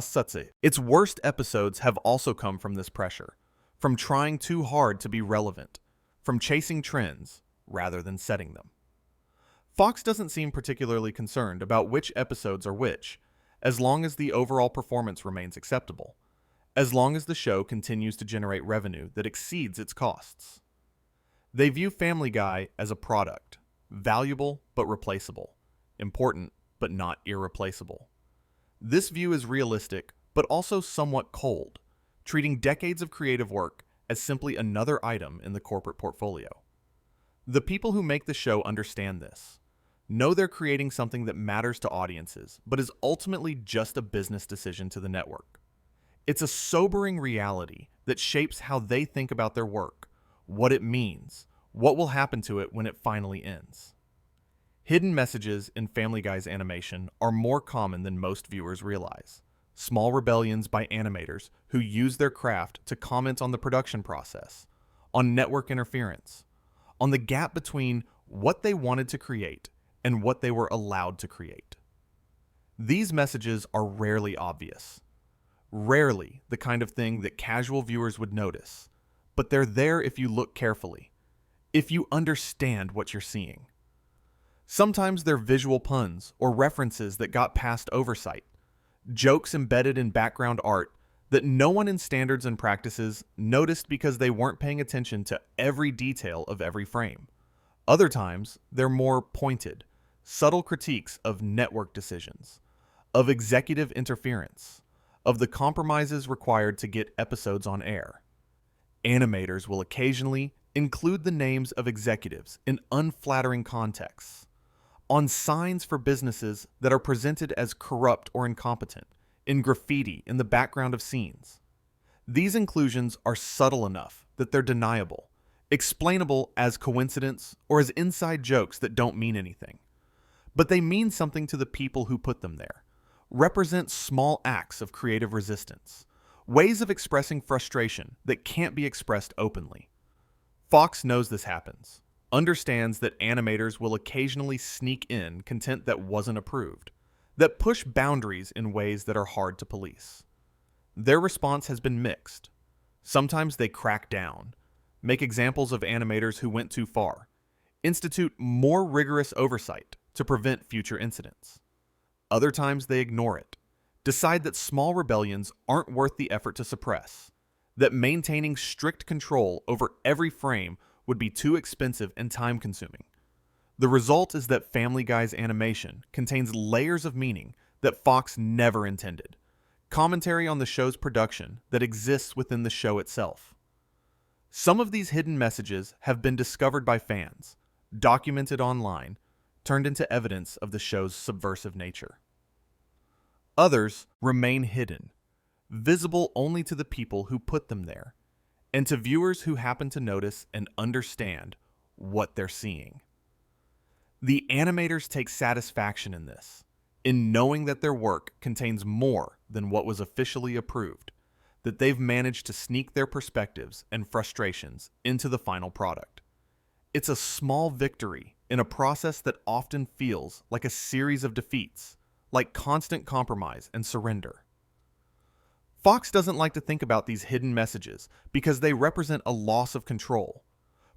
its worst episodes have also come from this pressure, from trying too hard to be relevant, from chasing trends rather than setting them. Fox doesn't seem particularly concerned about which episodes are which, as long as the overall performance remains acceptable, as long as the show continues to generate revenue that exceeds its costs. They view Family Guy as a product, valuable but replaceable, important but not irreplaceable. This view is realistic but also somewhat cold, treating decades of creative work as simply another item in the corporate portfolio. The people who make the show understand this, know they're creating something that matters to audiences but is ultimately just a business decision to the network. It's a sobering reality that shapes how they think about their work, what it means, what will happen to it when it finally ends. Hidden messages in Family Guy's animation are more common than most viewers realize. Small rebellions by animators who use their craft to comment on the production process, on network interference, on the gap between what they wanted to create and what they were allowed to create. These messages are rarely obvious. Rarely the kind of thing that casual viewers would notice, but they're there if you look carefully, if you understand what you're seeing. Sometimes they're visual puns or references that got past oversight, jokes embedded in background art that no one in standards and practices noticed because they weren't paying attention to every detail of every frame. Other times, they're more pointed, subtle critiques of network decisions, of executive interference, of the compromises required to get episodes on air. Animators will occasionally include the names of executives in unflattering contexts, on signs for businesses that are presented as corrupt or incompetent, in graffiti in the background of scenes. These inclusions are subtle enough that they're deniable, explainable as coincidence or as inside jokes that don't mean anything. But they mean something to the people who put them there, represent small acts of creative resistance, ways of expressing frustration that can't be expressed openly. Fox knows this happens, understands that animators will occasionally sneak in content that wasn't approved, that push boundaries in ways that are hard to police. Their response has been mixed. Sometimes they crack down, make examples of animators who went too far, institute more rigorous oversight to prevent future incidents. Other times they ignore it, decide that small rebellions aren't worth the effort to suppress, that maintaining strict control over every frame would be too expensive and time-consuming. The result is that Family Guy's animation contains layers of meaning that Fox never intended, commentary on the show's production that exists within the show itself. Some of these hidden messages have been discovered by fans, documented online, turned into evidence of the show's subversive nature. Others remain hidden, visible only to the people who put them there, and to viewers who happen to notice and understand what they're seeing. The animators take satisfaction in this, in knowing that their work contains more than what was officially approved, that they've managed to sneak their perspectives and frustrations into the final product. It's a small victory in a process that often feels like a series of defeats, like constant compromise and surrender. Fox doesn't like to think about these hidden messages because they represent a loss of control,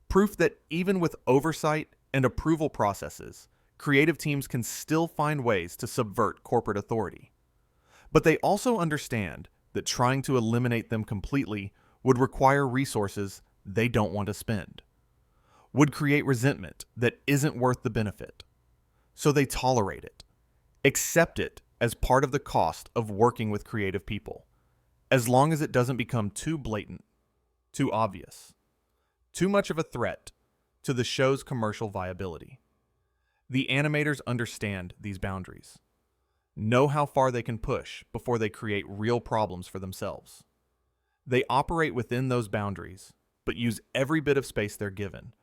proof that even with oversight and approval processes, creative teams can still find ways to subvert corporate authority. But they also understand that trying to eliminate them completely would require resources they don't want to spend, would create resentment that isn't worth the benefit. So they tolerate it, accept it as part of the cost of working with creative people, as long as it doesn't become too blatant, too obvious, too much of a threat to the show's commercial viability. The animators understand these boundaries, know how far they can push before they create real problems for themselves. They operate within those boundaries, but use every bit of space they're given,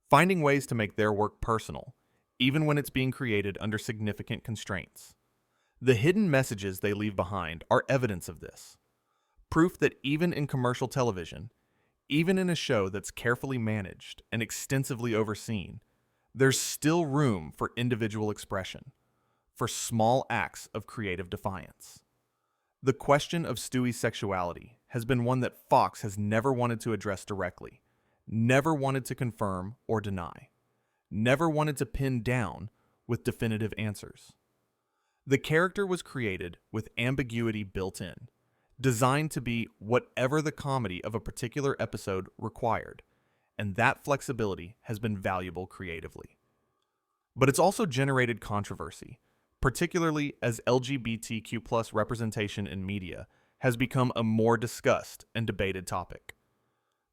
finding ways to make their work personal, even when it's being created under significant constraints. The hidden messages they leave behind are evidence of this, proof that even in commercial television, even in a show that's carefully managed and extensively overseen, there's still room for individual expression, for small acts of creative defiance. The question of Stewie's sexuality has been one that Fox has never wanted to address directly, never wanted to confirm or deny, never wanted to pin down with definitive answers. The character was created with ambiguity built in, designed to be whatever the comedy of a particular episode required, and that flexibility has been valuable creatively. But it's also generated controversy, particularly as LGBTQ+ representation in media has become a more discussed and debated topic.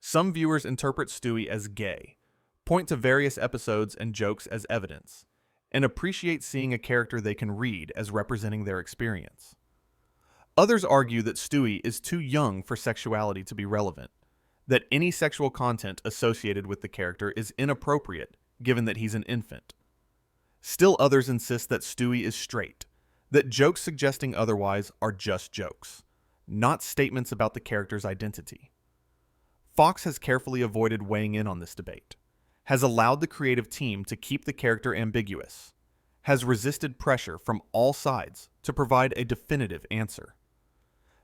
Some viewers interpret Stewie as gay, point to various episodes and jokes as evidence, and appreciate seeing a character they can read as representing their experience. Others argue that Stewie is too young for sexuality to be relevant, that any sexual content associated with the character is inappropriate given that he's an infant. Still others insist that Stewie is straight, that jokes suggesting otherwise are just jokes, not statements about the character's identity. Fox has carefully avoided weighing in on this debate, has allowed the creative team to keep the character ambiguous, has resisted pressure from all sides to provide a definitive answer.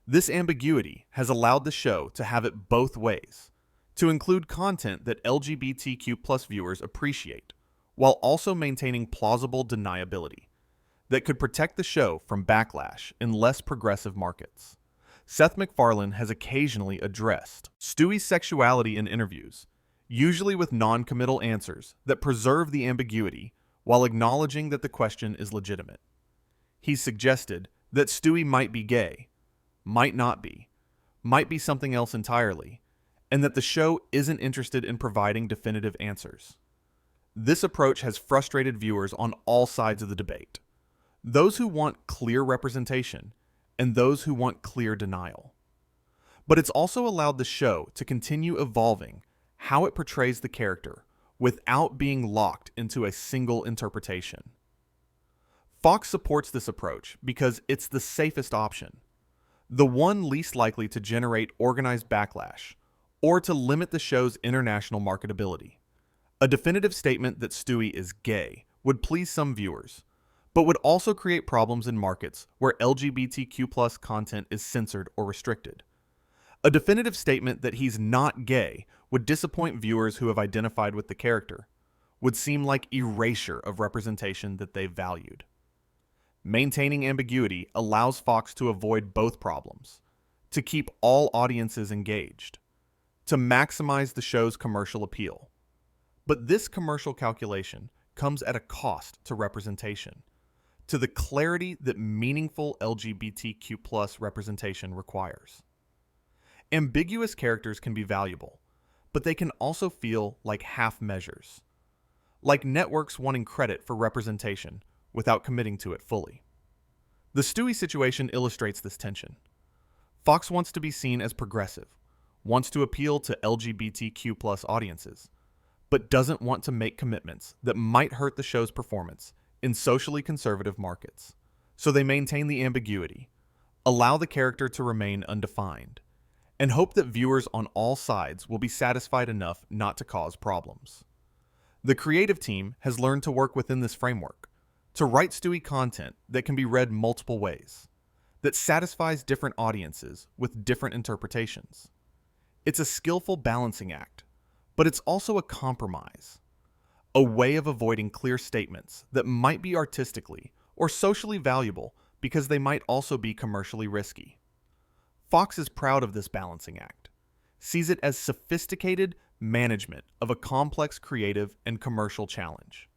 This ambiguity has allowed the show to have it both ways, to include content that LGBTQ+ viewers appreciate, while also maintaining plausible deniability that could protect the show from backlash in less progressive markets. Seth MacFarlane has occasionally addressed Stewie's sexuality in interviews, usually with non-committal answers that preserve the ambiguity while acknowledging that the question is legitimate. He's suggested that Stewie might be gay, might not be, might be something else entirely, and that the show isn't interested in providing definitive answers. This approach has frustrated viewers on all sides of the debate, those who want clear representation and those who want clear denial. But it's also allowed the show to continue evolving how it portrays the character without being locked into a single interpretation. Fox supports this approach because it's the safest option, the one least likely to generate organized backlash or to limit the show's international marketability. A definitive statement that Stewie is gay would please some viewers, but would also create problems in markets where LGBTQ+ content is censored or restricted. A definitive statement that he's not gay would disappoint viewers who have identified with the character, would seem like erasure of representation that they valued. Maintaining ambiguity allows Fox to avoid both problems, to keep all audiences engaged, to maximize the show's commercial appeal. But this commercial calculation comes at a cost to representation, to the clarity that meaningful LGBTQ+ representation requires. Ambiguous characters can be valuable, but they can also feel like half measures, like networks wanting credit for representation without committing to it fully. The Stewie situation illustrates this tension. Fox wants to be seen as progressive, wants to appeal to LGBTQ+ audiences, but doesn't want to make commitments that might hurt the show's performance in socially conservative markets. So they maintain the ambiguity, allow the character to remain undefined, and hope that viewers on all sides will be satisfied enough not to cause problems. The creative team has learned to work within this framework, to write Stewie content that can be read multiple ways, that satisfies different audiences with different interpretations. It's a skillful balancing act, but it's also a compromise, a way of avoiding clear statements that might be artistically or socially valuable because they might also be commercially risky. Fox is proud of this balancing act, sees it as sophisticated management of a complex creative and commercial challenge.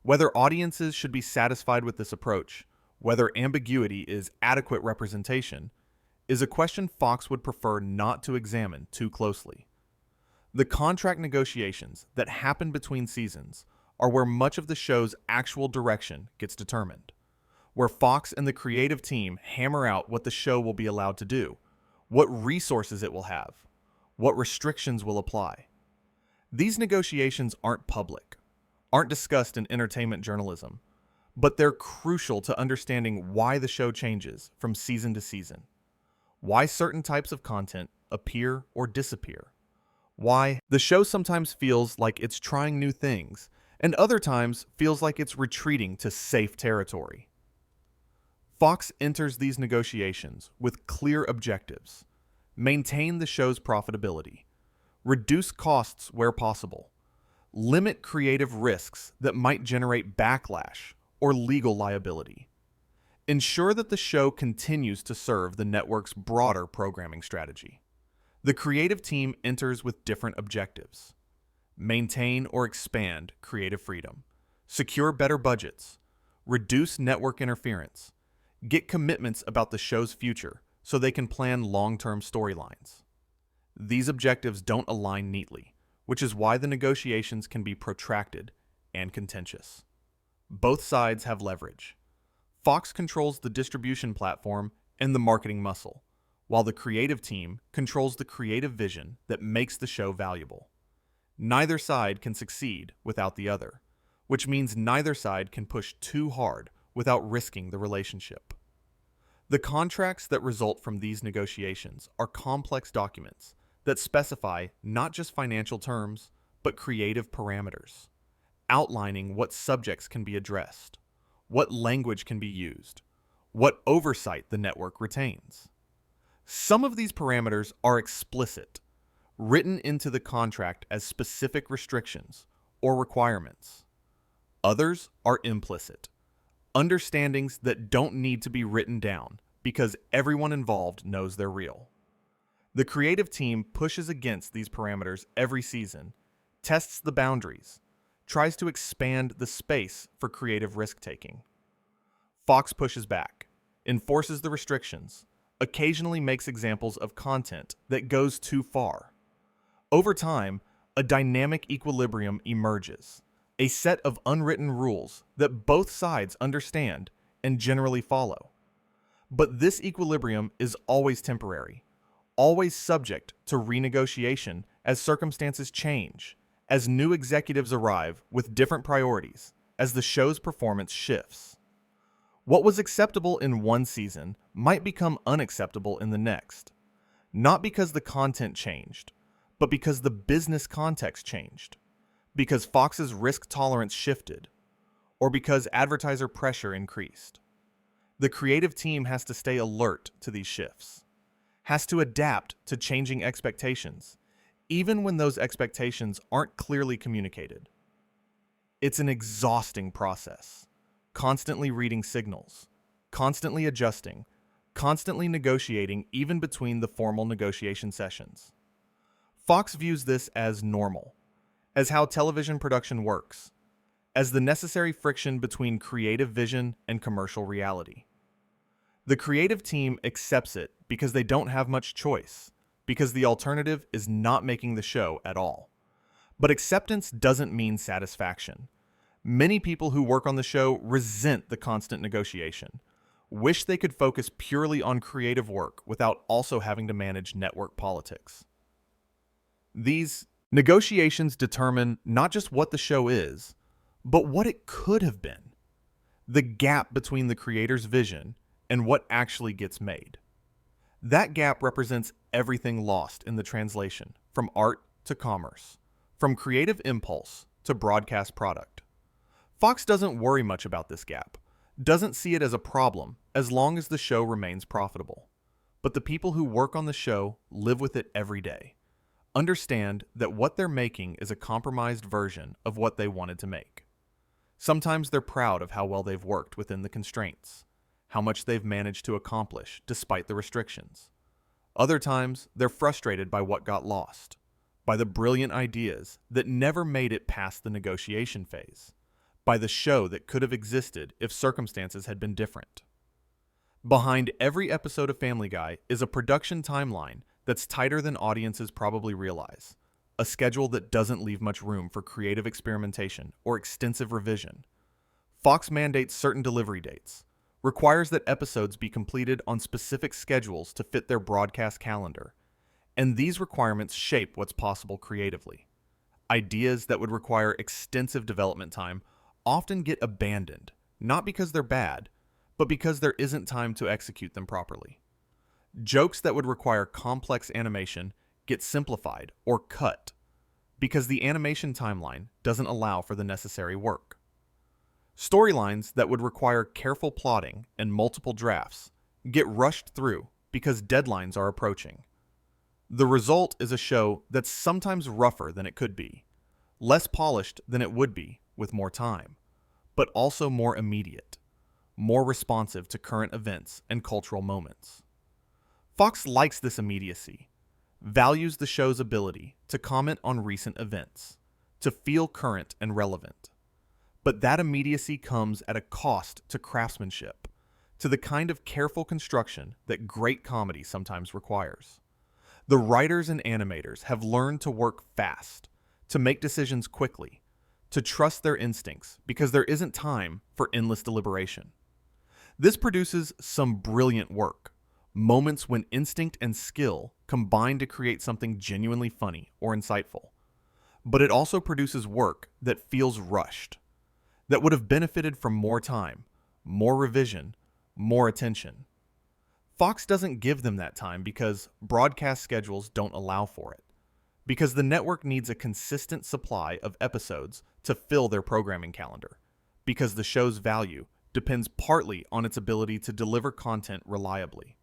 Whether audiences should be satisfied with this approach, whether ambiguity is adequate representation, is a question Fox would prefer not to examine too closely. The contract negotiations that happen between seasons are where much of the show's actual direction gets determined, where Fox and the creative team hammer out what the show will be allowed to do, what resources it will have, what restrictions will apply. These negotiations aren't public, aren't discussed in entertainment journalism, but they're crucial to understanding why the show changes from season to season, why certain types of content appear or disappear, why the show sometimes feels like it's trying new things and other times feels like it's retreating to safe territory. Fox enters these negotiations with clear objectives: maintain the show's profitability, reduce costs where possible, limit creative risks that might generate backlash or legal liability, ensure that the show continues to serve the network's broader programming strategy. The creative team enters with different objectives: maintain or expand creative freedom, secure better budgets, reduce network interference, get commitments about the show's future so they can plan long-term storylines. These objectives don't align neatly, which is why the negotiations can be protracted and contentious. Both sides have leverage. Fox controls the distribution platform and the marketing muscle, while the creative team controls the creative vision that makes the show valuable. Neither side can succeed without the other, which means neither side can push too hard without risking the relationship. The contracts that result from these negotiations are complex documents that specify not just financial terms, but creative parameters, outlining what subjects can be addressed, what language can be used, what oversight the network retains. Some of these parameters are explicit, written into the contract as specific restrictions or requirements. Others are implicit, understandings that don't need to be written down because everyone involved knows they're real. The creative team pushes against these parameters every season, tests the boundaries, tries to expand the space for creative risk-taking. Fox pushes back, enforces the restrictions, occasionally makes examples of content that goes too far. Over time, a dynamic equilibrium emerges, a set of unwritten rules that both sides understand and generally follow. But this equilibrium is always temporary, always subject to renegotiation as circumstances change, as new executives arrive with different priorities, as the show's performance shifts. What was acceptable in one season might become unacceptable in the next, not because the content changed, but because the business context changed, because Fox's risk tolerance shifted, or because advertiser pressure increased. The creative team has to stay alert to these shifts, has to adapt to changing expectations, even when those expectations aren't clearly communicated. It's an exhausting process, constantly reading signals, constantly adjusting, constantly negotiating even between the formal negotiation sessions. Fox views this as normal, as how television production works, as the necessary friction between creative vision and commercial reality. The creative team accepts it because they don't have much choice, because the alternative is not making the show at all. But acceptance doesn't mean satisfaction. Many people who work on the show resent the constant negotiation, wish they could focus purely on creative work without also having to manage network politics. These negotiations determine not just what the show is, but what it could have been. The gap between the creator's vision and what actually gets made. That gap represents everything lost in the translation, from art to commerce, from creative impulse to broadcast product. Fox doesn't worry much about this gap, doesn't see it as a problem as long as the show remains profitable. But the people who work on the show live with it every day. Understand that what they're making is a compromised version of what they wanted to make. Sometimes they're proud of how well they've worked within the constraints, how much they've managed to accomplish despite the restrictions. Other times, they're frustrated by what got lost, by the brilliant ideas that never made it past the negotiation phase, by the show that could have existed if circumstances had been different. Behind every episode of Family Guy is a production timeline that's tighter than audiences probably realize, a schedule that doesn't leave much room for creative experimentation or extensive revision. Fox mandates certain delivery dates, requires that episodes be completed on specific schedules to fit their broadcast calendar, and these requirements shape what's possible creatively. Ideas that would require extensive development time often get abandoned, not because they're bad, but because there isn't time to execute them properly. Jokes that would require complex animation get simplified or cut because the animation timeline doesn't allow for the necessary work. Storylines that would require careful plotting and multiple drafts get rushed through because deadlines are approaching. The result is a show that's sometimes rougher than it could be, less polished than it would be with more time, but also more immediate, more responsive to current events and cultural moments. Fox likes this immediacy, values the show's ability to comment on recent events, to feel current and relevant. But that immediacy comes at a cost to craftsmanship, to the kind of careful construction that great comedy sometimes requires. The writers and animators have learned to work fast, to make decisions quickly, to trust their instincts because there isn't time for endless deliberation. This produces some brilliant work, moments when instinct and skill combine to create something genuinely funny or insightful. But it also produces work that feels rushed, that would have benefited from more time, more revision, more attention. Fox doesn't give them that time because broadcast schedules don't allow for it, because the network needs a consistent supply of episodes to fill their programming calendar, because the show's value depends partly on its ability to deliver content reliably.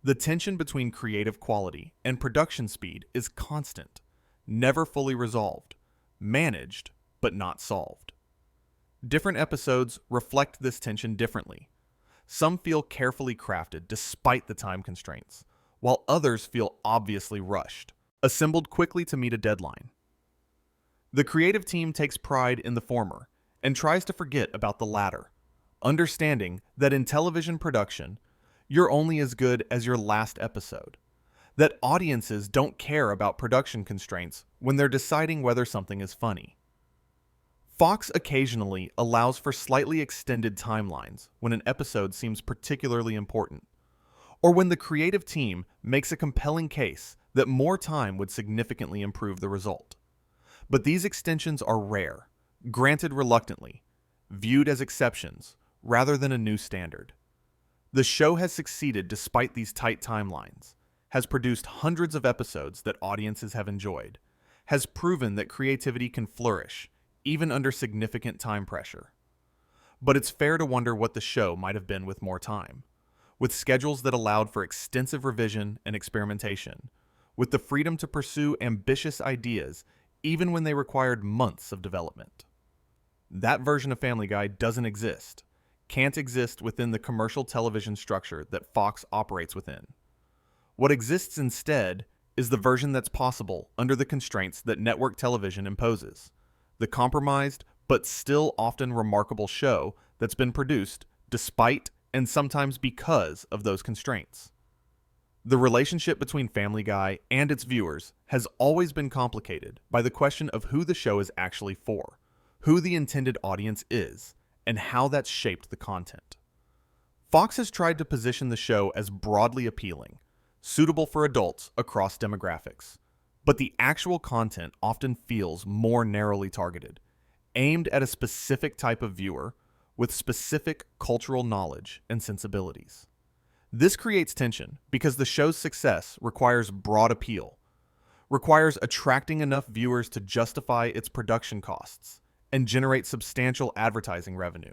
The tension between creative quality and production speed is constant, never fully resolved, managed but not solved. Different episodes reflect this tension differently. Some feel carefully crafted despite the time constraints, while others feel obviously rushed, assembled quickly to meet a deadline. The creative team takes pride in the former and tries to forget about the latter, understanding that in television production, you're only as good as your last episode, that audiences don't care about production constraints when they're deciding whether something is funny. Fox occasionally allows for slightly extended timelines when an episode seems particularly important, or when the creative team makes a compelling case that more time would significantly improve the result. But these extensions are rare, granted reluctantly, viewed as exceptions rather than a new standard. The show has succeeded despite these tight timelines, has produced hundreds of episodes that audiences have enjoyed, has proven that creativity can flourish even under significant time pressure. But it's fair to wonder what the show might have been with more time, with schedules that allowed for extensive revision and experimentation, with the freedom to pursue ambitious ideas even when they required months of development. That version of Family Guy doesn't exist, can't exist within the commercial television structure that Fox operates within. What exists instead is the version that's possible under the constraints that network television imposes, the compromised but still often remarkable show that's been produced despite and sometimes because of those constraints. The relationship between Family Guy and its viewers has always been complicated by the question of who the show is actually for, who the intended audience is, and how that's shaped the content. Fox has tried to position the show as broadly appealing, suitable for adults across demographics, but the actual content often feels more narrowly targeted, aimed at a specific type of viewer with specific cultural knowledge and sensibilities. This creates tension because the show's success requires broad appeal, requires attracting enough viewers to justify its production costs, and generate substantial advertising revenue.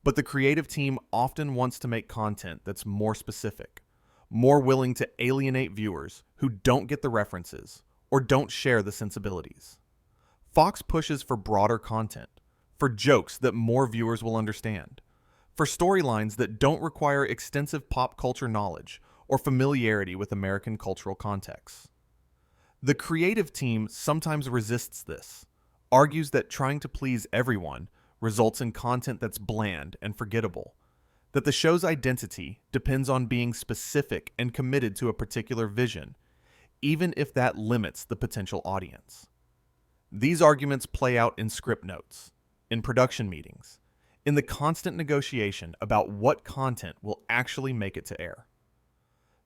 But the creative team often wants to make content that's more specific, more willing to alienate viewers who don't get the references or don't share the sensibilities. Fox pushes for broader content, for jokes that more viewers will understand, for storylines that don't require extensive pop culture knowledge or familiarity with American cultural contexts. The creative team sometimes resists this, argues that trying to please everyone results in content that's bland and forgettable, that the show's identity depends on being specific and committed to a particular vision, even if that limits the potential audience. These arguments play out in script notes, in production meetings, in the constant negotiation about what content will actually make it to air.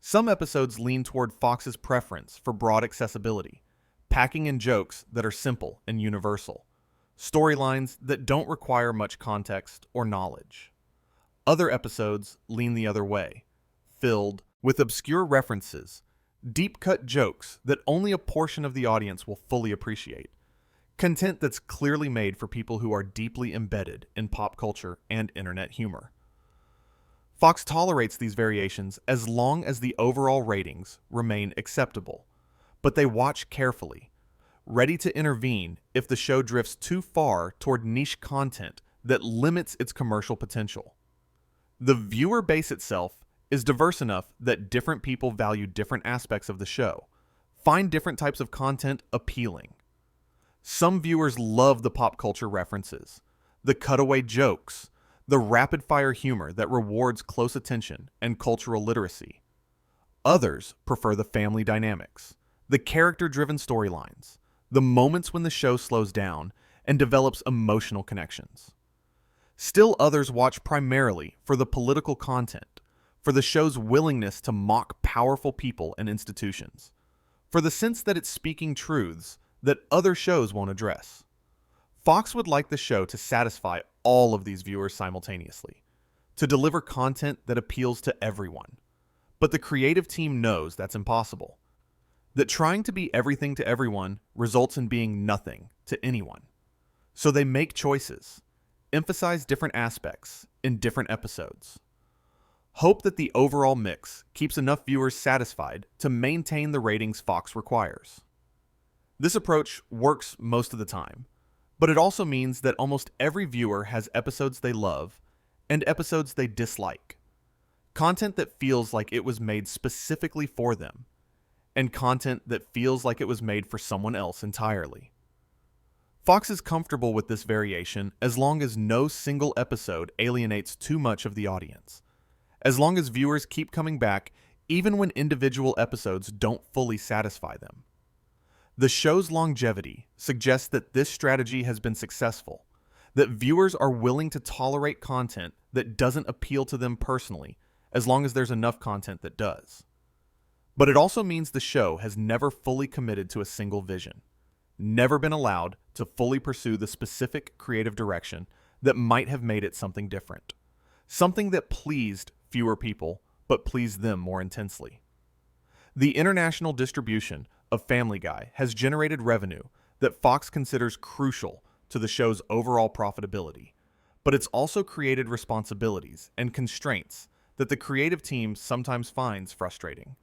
Some episodes lean toward Fox's preference for broad accessibility, packing in jokes that are simple and universal, storylines that don't require much context or knowledge. Other episodes lean the other way, filled with obscure references, deep-cut jokes that only a portion of the audience will fully appreciate, content that's clearly made for people who are deeply embedded in pop culture and internet humor. Fox tolerates these variations as long as the overall ratings remain acceptable, but they watch carefully, ready to intervene if the show drifts too far toward niche content that limits its commercial potential. The viewer base itself is diverse enough that different people value different aspects of the show, find different types of content appealing. Some viewers love the pop culture references, the cutaway jokes, the rapid-fire humor that rewards close attention and cultural literacy. Others prefer the family dynamics, the character-driven storylines, the moments when the show slows down and develops emotional connections. Still others watch primarily for the political content, for the show's willingness to mock powerful people and institutions, for the sense that it's speaking truths that other shows won't address. Fox would like the show to satisfy all of these viewers simultaneously, to deliver content that appeals to everyone. But the creative team knows that's impossible, that trying to be everything to everyone results in being nothing to anyone. So they make choices, emphasize different aspects in different episodes. Hope that the overall mix keeps enough viewers satisfied to maintain the ratings Fox requires. This approach works most of the time, but it also means that almost every viewer has episodes they love and episodes they dislike. Content that feels like it was made specifically for them, and content that feels like it was made for someone else entirely. Fox is comfortable with this variation as long as no single episode alienates too much of the audience, as long as viewers keep coming back even when individual episodes don't fully satisfy them. The show's longevity suggests that this strategy has been successful, that viewers are willing to tolerate content that doesn't appeal to them personally as long as there's enough content that does. But it also means the show has never fully committed to a single vision, never been allowed to fully pursue the specific creative direction that might have made it something different, something that pleased fewer people but pleased them more intensely. The international distribution of Family Guy has generated revenue that Fox considers crucial to the show's overall profitability, but it's also created responsibilities and constraints that the creative team sometimes finds frustrating.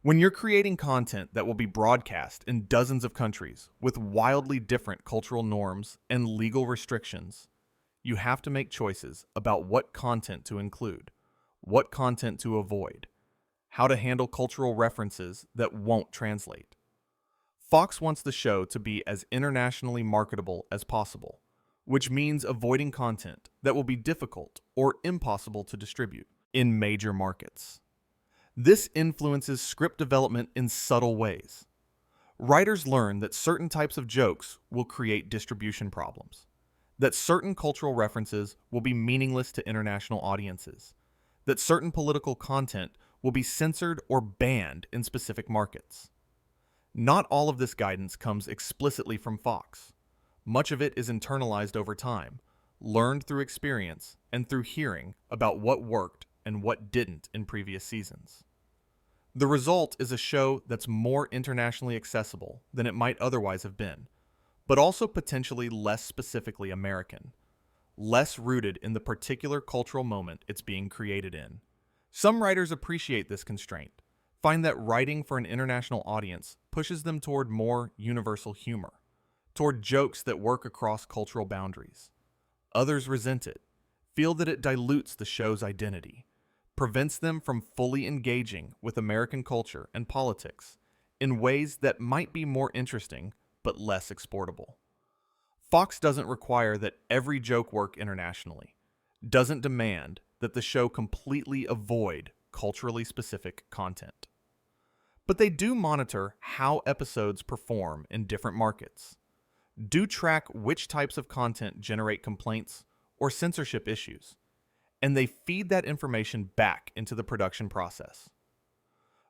When you're creating content that will be broadcast in dozens of countries with wildly different cultural norms and legal restrictions, you have to make choices about what content to include, what content to avoid, how to handle cultural references that won't translate. Fox wants the show to be as internationally marketable as possible, which means avoiding content that will be difficult or impossible to distribute in major markets. This influences script development in subtle ways. Writers learn that certain types of jokes will create distribution problems, that certain cultural references will be meaningless to international audiences, that certain political content will be censored or banned in specific markets. Not all of this guidance comes explicitly from Fox. Much of it is internalized over time, learned through experience and through hearing about what worked and what didn't in previous seasons. The result is a show that's more internationally accessible than it might otherwise have been, but also potentially less specifically American, less rooted in the particular cultural moment it's being created in. Some writers appreciate this constraint, find that writing for an international audience pushes them toward more universal humor, toward jokes that work across cultural boundaries. Others resent it, feel that it dilutes the show's identity, prevents them from fully engaging with American culture and politics in ways that might be more interesting but less exportable. Fox doesn't require that every joke work internationally, doesn't demand that the show completely avoid culturally specific content. But they do monitor how episodes perform in different markets, do track which types of content generate complaints or censorship issues, and they feed that information back into the production process.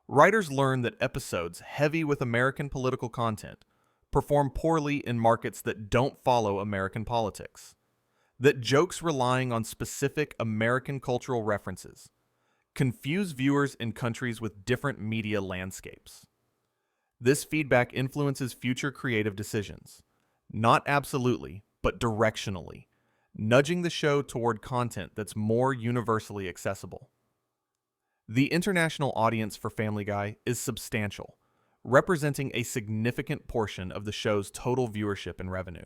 Writers learn that episodes heavy with American political content perform poorly in markets that don't follow American politics, that jokes relying on specific American cultural references confuse viewers in countries with different media landscapes. This feedback influences future creative decisions, not absolutely, but directionally, nudging the show toward content that's more universally accessible. The international audience for Family Guy is substantial, representing a significant portion of the show's total viewership and revenue.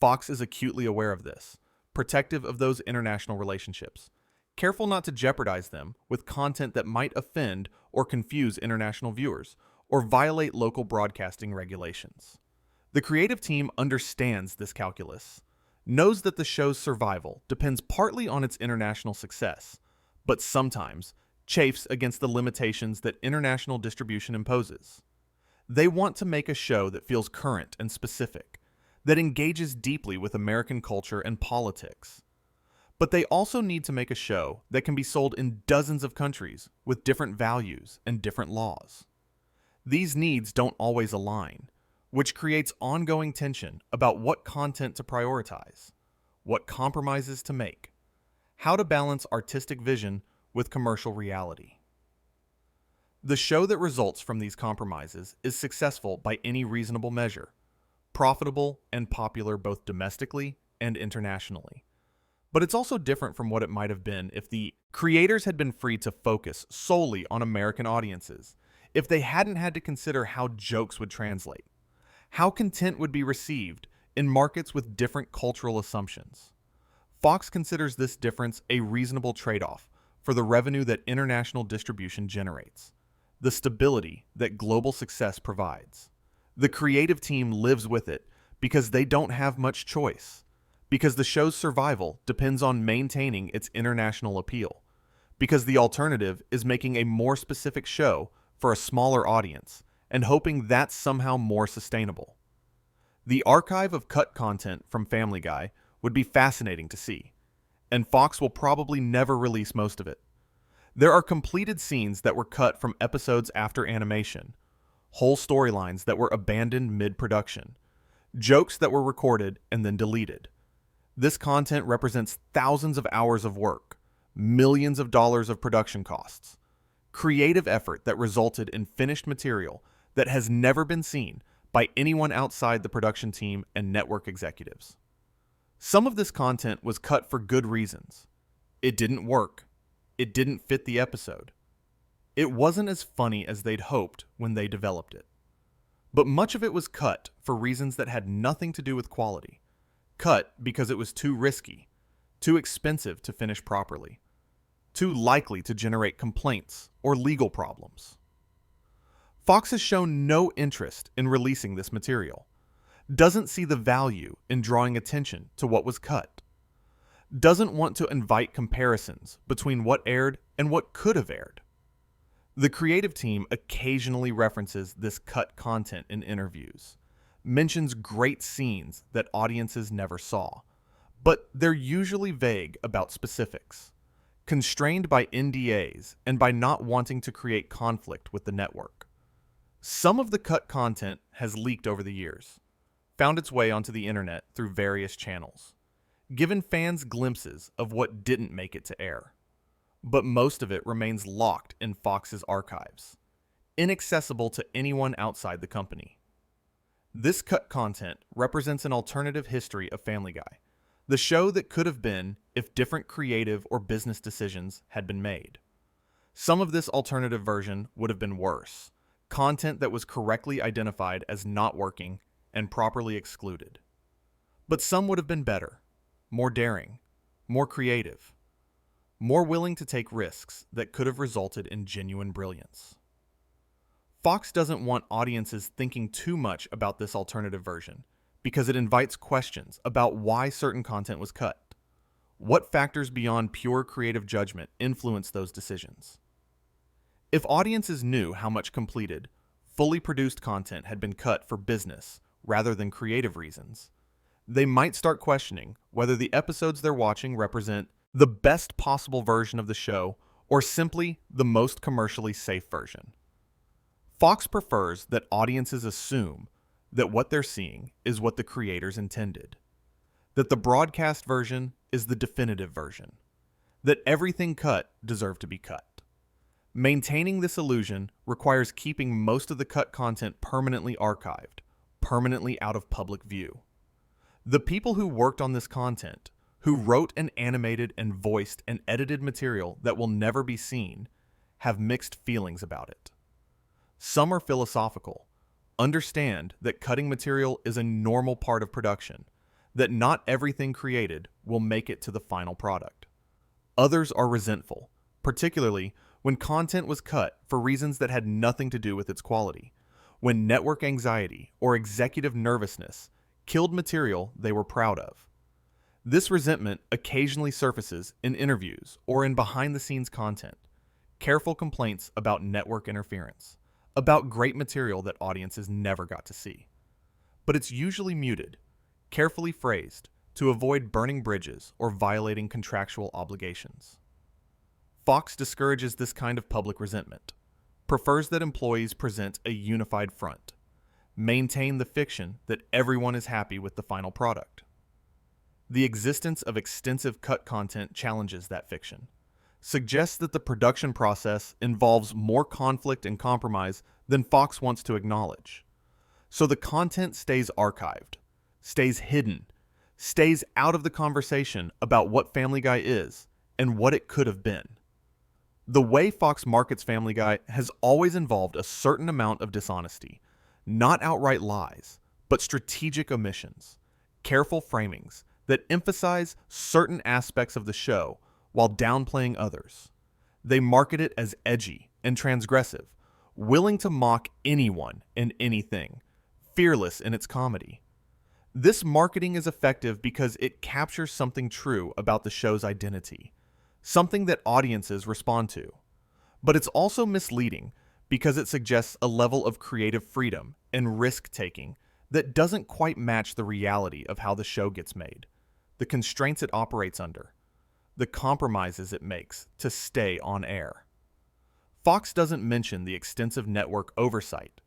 Fox is acutely aware of this, protective of those international relationships, careful not to jeopardize them with content that might offend or confuse international viewers or violate local broadcasting regulations. The creative team understands this calculus, knows that the show's survival depends partly on its international success, but sometimes chafes against the limitations that international distribution imposes. They want to make a show that feels current and specific, that engages deeply with American culture and politics. But they also need to make a show that can be sold in dozens of countries with different values and different laws. These needs don't always align, which creates ongoing tension about what content to prioritize, what compromises to make, how to balance artistic vision with commercial reality. The show that results from these compromises is successful by any reasonable measure, profitable and popular both domestically and internationally. But it's also different from what it might have been if the creators had been free to focus solely on American audiences, if they hadn't had to consider how jokes would translate, how content would be received in markets with different cultural assumptions. Fox considers this difference a reasonable trade-off for the revenue that international distribution generates, the stability that global success provides. The creative team lives with it because they don't have much choice, because the show's survival depends on maintaining its international appeal, because the alternative is making a more specific show for a smaller audience and hoping that's somehow more sustainable. The archive of cut content from Family Guy would be fascinating to see, and Fox will probably never release most of it. There are completed scenes that were cut from episodes after animation, whole storylines that were abandoned mid-production, jokes that were recorded and then deleted. This content represents thousands of hours of work, millions of dollars of production costs, creative effort that resulted in finished material that has never been seen by anyone outside the production team and network executives. Some of this content was cut for good reasons. It didn't work. It didn't fit the episode. It wasn't as funny as they'd hoped when they developed it. But much of it was cut for reasons that had nothing to do with quality. Cut because it was too risky, too expensive to finish properly, too likely to generate complaints or legal problems. Fox has shown no interest in releasing this material, doesn't see the value in drawing attention to what was cut, doesn't want to invite comparisons between what aired and what could have aired. The creative team occasionally references this cut content in interviews, mentions great scenes that audiences never saw, but they're usually vague about specifics, constrained by NDAs and by not wanting to create conflict with the network. Some of the cut content has leaked over the years, found its way onto the internet through various channels, given fans glimpses of what didn't make it to air. But most of it remains locked in Fox's archives, inaccessible to anyone outside the company. This cut content represents an alternative history of Family Guy, the show that could have been if different creative or business decisions had been made. Some of this alternative version would have been worse, content that was correctly identified as not working and properly excluded. But some would have been better, more daring, more creative, more willing to take risks that could have resulted in genuine brilliance. Fox doesn't want audiences thinking too much about this alternative version because it invites questions about why certain content was cut. What factors beyond pure creative judgment influence those decisions? If audiences knew how much completed, fully produced content had been cut for business rather than creative reasons, they might start questioning whether the episodes they're watching represent the best possible version of the show or simply the most commercially safe version. Fox prefers that audiences assume that what they're seeing is what the creators intended, that the broadcast version is the definitive version, that everything cut deserved to be cut. Maintaining this illusion requires keeping most of the cut content permanently archived, permanently out of public view. The people who worked on this content, who wrote and animated and voiced and edited material that will never be seen, have mixed feelings about it. Some are philosophical, understand that cutting material is a normal part of production, that not everything created will make it to the final product. Others are resentful, particularly when content was cut for reasons that had nothing to do with its quality, when network anxiety or executive nervousness killed material they were proud of. This resentment occasionally surfaces in interviews or in behind-the-scenes content, careful complaints about network interference, about great material that audiences never got to see. But it's usually muted, carefully phrased, to avoid burning bridges or violating contractual obligations. Fox discourages this kind of public resentment, prefers that employees present a unified front, maintain the fiction that everyone is happy with the final product. The existence of extensive cut content challenges that fiction, suggests that the production process involves more conflict and compromise than Fox wants to acknowledge. So the content stays archived, stays hidden, stays out of the conversation about what Family Guy is and what it could have been. The way Fox markets Family Guy has always involved a certain amount of dishonesty, not outright lies, but strategic omissions, careful framings that emphasize certain aspects of the show while downplaying others. They market it as edgy and transgressive, willing to mock anyone and anything, fearless in its comedy. This marketing is effective because it captures something true about the show's identity, something that audiences respond to. But it's also misleading because it suggests a level of creative freedom and risk-taking that doesn't quite match the reality of how the show gets made, the constraints it operates under, the compromises it makes to stay on air. Fox doesn't mention the extensive network oversight,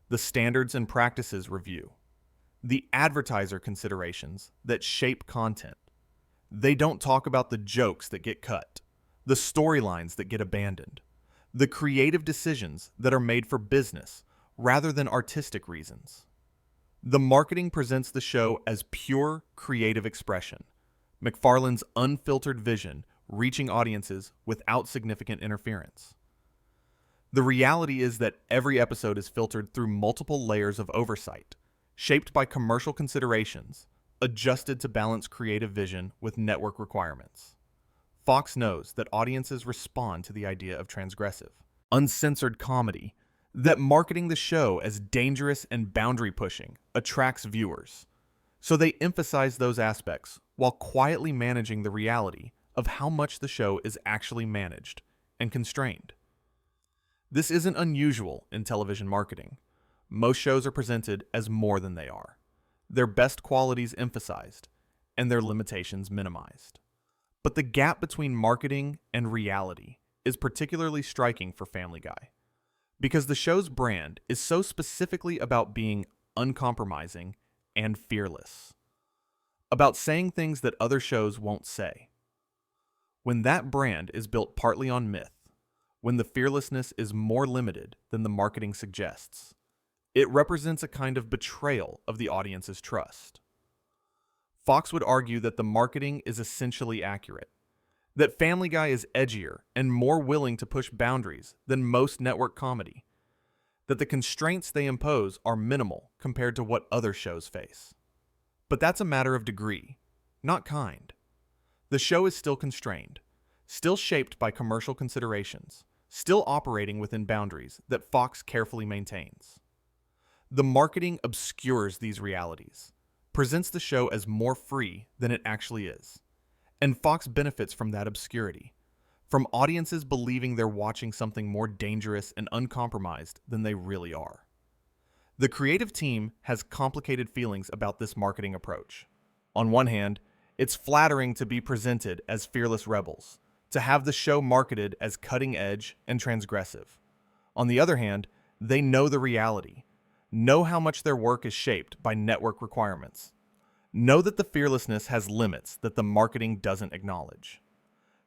the standards and practices review, the advertiser considerations that shape content. They don't talk about the jokes that get cut, the storylines that get abandoned, the creative decisions that are made for business rather than artistic reasons. The marketing presents the show as pure creative expression, McFarlane's unfiltered vision reaching audiences without significant interference. The reality is that every episode is filtered through multiple layers of oversight, shaped by commercial considerations, adjusted to balance creative vision with network requirements. Fox knows that audiences respond to the idea of transgressive, uncensored comedy, that marketing the show as dangerous and boundary-pushing attracts viewers. So they emphasize those aspects while quietly managing the reality of how much the show is actually managed and constrained. This isn't unusual in television marketing. Most shows are presented as more than they are, their best qualities emphasized, and their limitations minimized. But the gap between marketing and reality is particularly striking for Family Guy, because the show's brand is so specifically about being uncompromising and fearless, about saying things that other shows won't say. When that brand is built partly on myth, when the fearlessness is more limited than the marketing suggests, It represents a kind of betrayal of the audience's trust. Fox would argue that the marketing is essentially accurate, that Family Guy is edgier and more willing to push boundaries than most network comedy, that the constraints they impose are minimal compared to what other shows face. But that's a matter of degree, not kind. The show is still constrained, still shaped by commercial considerations, still operating within boundaries that Fox carefully maintains. The marketing obscures these realities, presents the show as more free than it actually is, and Fox benefits from that obscurity, from audiences believing they're watching something more dangerous and uncompromised than they really are. The creative team has complicated feelings about this marketing approach. On one hand, it's flattering to be presented as fearless rebels, to have the show marketed as cutting edge and transgressive. On the other hand, they know the reality, know how much their work is shaped by network requirements, know that the fearlessness has limits that the marketing doesn't acknowledge.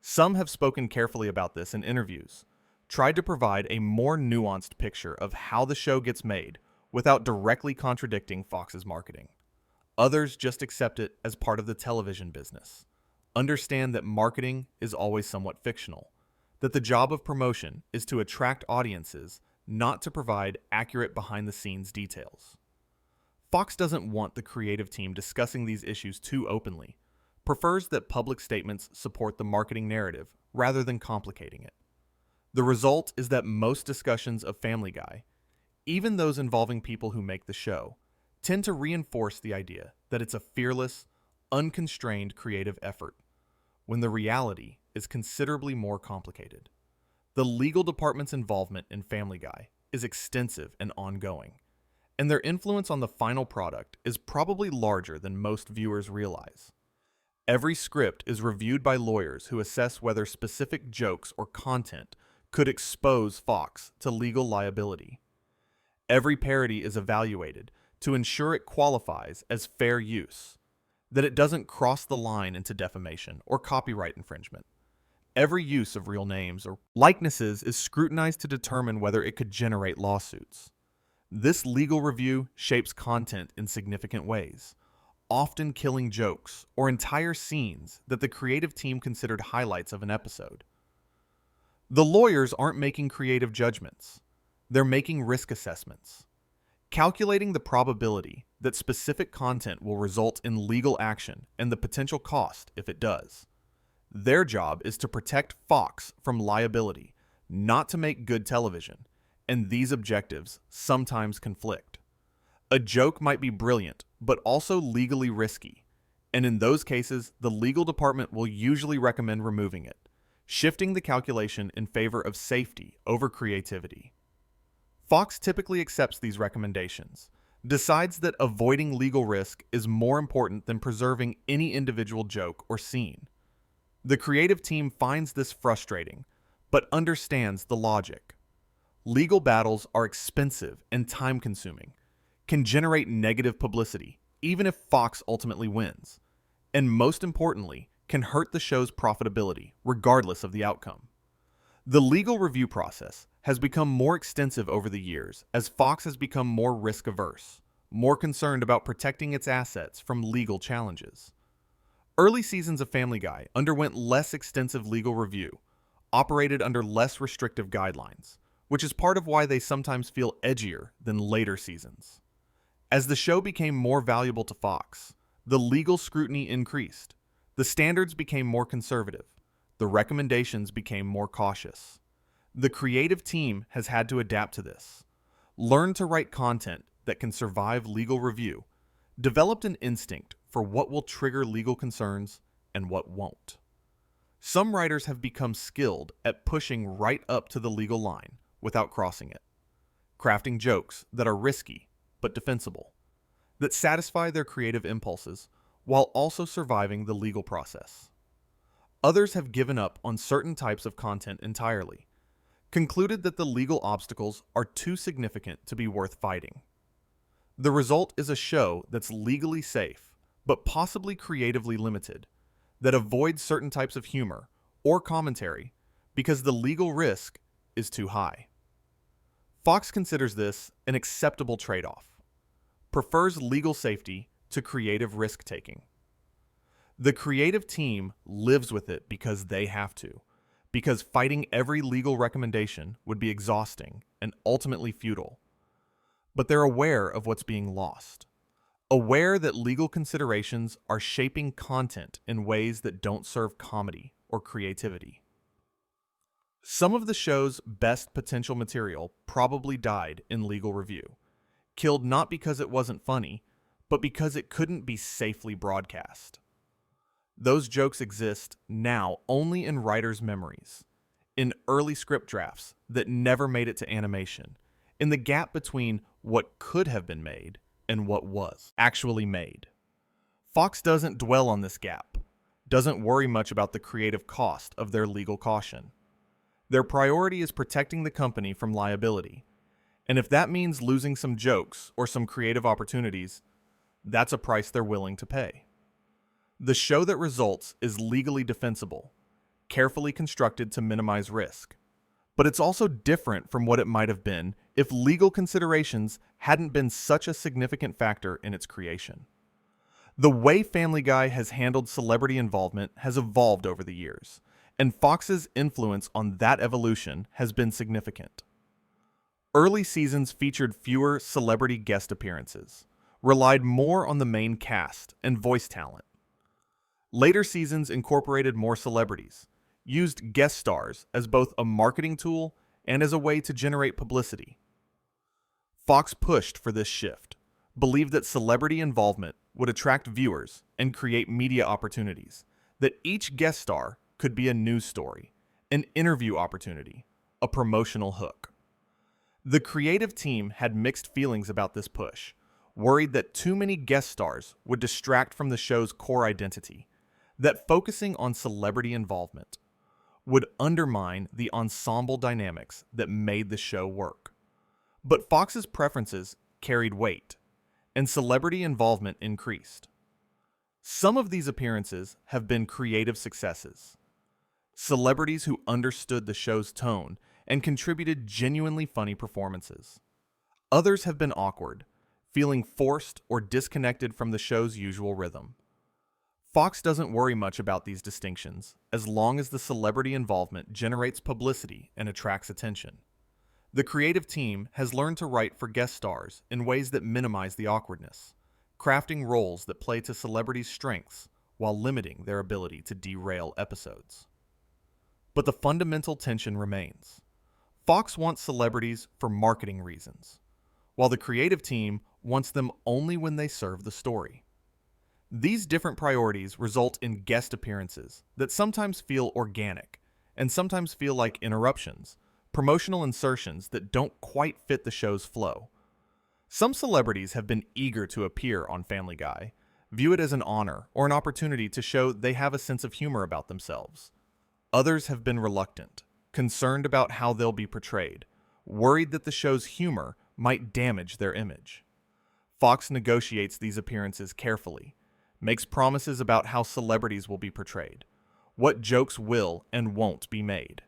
Some have spoken carefully about this in interviews, tried to provide a more nuanced picture of how the show gets made without directly contradicting Fox's marketing. Others just accept it as part of the television business, understand that marketing is always somewhat fictional, that the job of promotion is to attract audiences, not to provide accurate behind-the-scenes details. Fox doesn't want the creative team discussing these issues too openly, prefers that public statements support the marketing narrative rather than complicating it. The result is that most discussions of Family Guy, even those involving people who make the show, tend to reinforce the idea that it's a fearless, unconstrained creative effort, when the reality is considerably more complicated. The legal department's involvement in Family Guy is extensive and ongoing, and their influence on the final product is probably larger than most viewers realize. Every script is reviewed by lawyers who assess whether specific jokes or content could expose Fox to legal liability. Every parody is evaluated to ensure it qualifies as fair use, that it doesn't cross the line into defamation or copyright infringement. Every use of real names or likenesses is scrutinized to determine whether it could generate lawsuits. This legal review shapes content in significant ways, often killing jokes or entire scenes that the creative team considered highlights of an episode. The lawyers aren't making creative judgments. They're making risk assessments, calculating the probability that specific content will result in legal action and the potential cost if it does. Their job is to protect Fox from liability, not to make good television, and these objectives sometimes conflict. A joke might be brilliant, but also legally risky, and in those cases, the legal department will usually recommend removing it, shifting the calculation in favor of safety over creativity. Fox typically accepts these recommendations, decides that avoiding legal risk is more important than preserving any individual joke or scene. The creative team finds this frustrating, but understands the logic. Legal battles are expensive and time-consuming, can generate negative publicity, even if Fox ultimately wins, and most importantly, can hurt the show's profitability, regardless of the outcome. The legal review process has become more extensive over the years as Fox has become more risk-averse, more concerned about protecting its assets from legal challenges. Early seasons of Family Guy underwent less extensive legal review, operated under less restrictive guidelines, which is part of why they sometimes feel edgier than later seasons. As the show became more valuable to Fox, the legal scrutiny increased, the standards became more conservative, the recommendations became more cautious. The creative team has had to adapt to this, learn to write content that can survive legal review, developed an instinct for what will trigger legal concerns and what won't. Some writers have become skilled at pushing right up to the legal line without crossing it, crafting jokes that are risky but defensible, that satisfy their creative impulses while also surviving the legal process. Others have given up on certain types of content entirely, concluded that the legal obstacles are too significant to be worth fighting. The result is a show that's legally safe, but possibly creatively limited, that avoids certain types of humor or commentary because the legal risk is too high. Fox considers this an acceptable trade-off, prefers legal safety to creative risk-taking. The creative team lives with it because they have to, because fighting every legal recommendation would be exhausting and ultimately futile. But they're aware of what's being lost, aware that legal considerations are shaping content in ways that don't serve comedy or creativity. Some of the show's best potential material probably died in legal review, killed not because it wasn't funny, but because it couldn't be safely broadcast. Those jokes exist now only in writers' memories, in early script drafts that never made it to animation, in the gap between what could have been made and what was actually made. Fox doesn't dwell on this gap, doesn't worry much about the creative cost of their legal caution. Their priority is protecting the company from liability, and if that means losing some jokes or some creative opportunities, that's a price they're willing to pay. The show that results is legally defensible, carefully constructed to minimize risk. But it's also different from what it might have been if legal considerations hadn't been such a significant factor in its creation. The way Family Guy has handled celebrity involvement has evolved over the years, and Fox's influence on that evolution has been significant. Early seasons featured fewer celebrity guest appearances, relied more on the main cast and voice talent. Later seasons incorporated more celebrities, used guest stars as both a marketing tool and as a way to generate publicity. Fox pushed for this shift, believed that celebrity involvement would attract viewers and create media opportunities, that each guest star could be a news story, an interview opportunity, a promotional hook. The creative team had mixed feelings about this push, worried that too many guest stars would distract from the show's core identity, that focusing on celebrity involvement would undermine the ensemble dynamics that made the show work. But Fox's preferences carried weight, and celebrity involvement increased. Some of these appearances have been creative successes. Celebrities who understood the show's tone and contributed genuinely funny performances. Others have been awkward, feeling forced or disconnected from the show's usual rhythm. Fox doesn't worry much about these distinctions as long as the celebrity involvement generates publicity and attracts attention. The creative team has learned to write for guest stars in ways that minimize the awkwardness, crafting roles that play to celebrities' strengths while limiting their ability to derail episodes. But the fundamental tension remains. Fox wants celebrities for marketing reasons, while the creative team wants them only when they serve the story. These different priorities result in guest appearances that sometimes feel organic and sometimes feel like interruptions, promotional insertions that don't quite fit the show's flow. Some celebrities have been eager to appear on Family Guy, view it as an honor or an opportunity to show they have a sense of humor about themselves. Others have been reluctant, concerned about how they'll be portrayed, worried that the show's humor might damage their image. Fox negotiates these appearances carefully, makes promises about how celebrities will be portrayed, what jokes will and won't be made.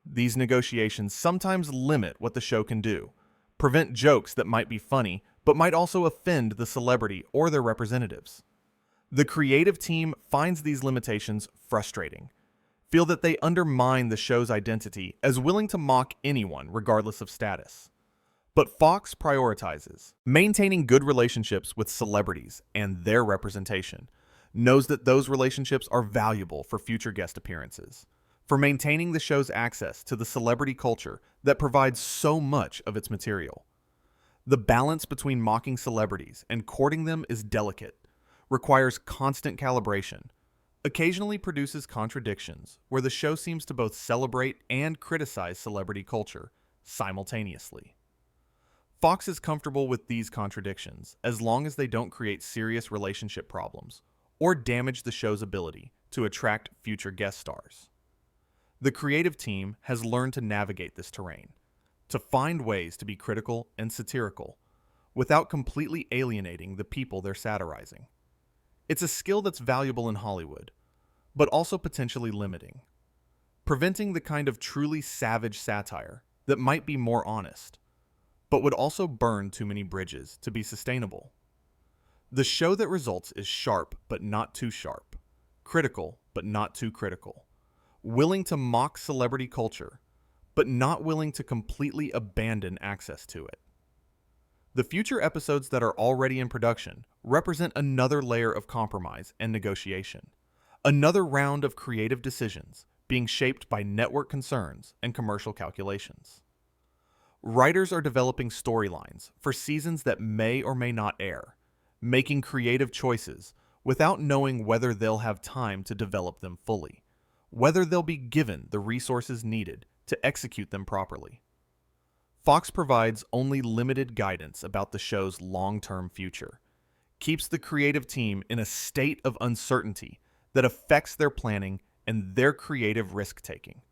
These negotiations sometimes limit what the show can do, prevent jokes that might be funny but might also offend the celebrity or their representatives. The creative team finds these limitations frustrating, feel that they undermine the show's identity as willing to mock anyone regardless of status. But Fox prioritizes maintaining good relationships with celebrities and their representation, knows that those relationships are valuable for future guest appearances, for maintaining the show's access to the celebrity culture that provides so much of its material. The balance between mocking celebrities and courting them is delicate, requires constant calibration, occasionally produces contradictions where the show seems to both celebrate and criticize celebrity culture simultaneously. Fox is comfortable with these contradictions as long as they don't create serious relationship problems or damage the show's ability to attract future guest stars. The creative team has learned to navigate this terrain, to find ways to be critical and satirical without completely alienating the people they're satirizing. It's a skill that's valuable in Hollywood, but also potentially limiting, preventing the kind of truly savage satire that might be more honest, but would also burn too many bridges to be sustainable. The show that results is sharp but not too sharp, critical but not too critical, willing to mock celebrity culture, but not willing to completely abandon access to it. The future episodes that are already in production represent another layer of compromise and negotiation, another round of creative decisions being shaped by network concerns and commercial calculations. Writers are developing storylines for seasons that may or may not air, making creative choices without knowing whether they'll have time to develop them fully, whether they'll be given the resources needed to execute them properly. Fox provides only limited guidance about the show's long-term future, keeps the creative team in a state of uncertainty that affects their planning and their creative risk-taking.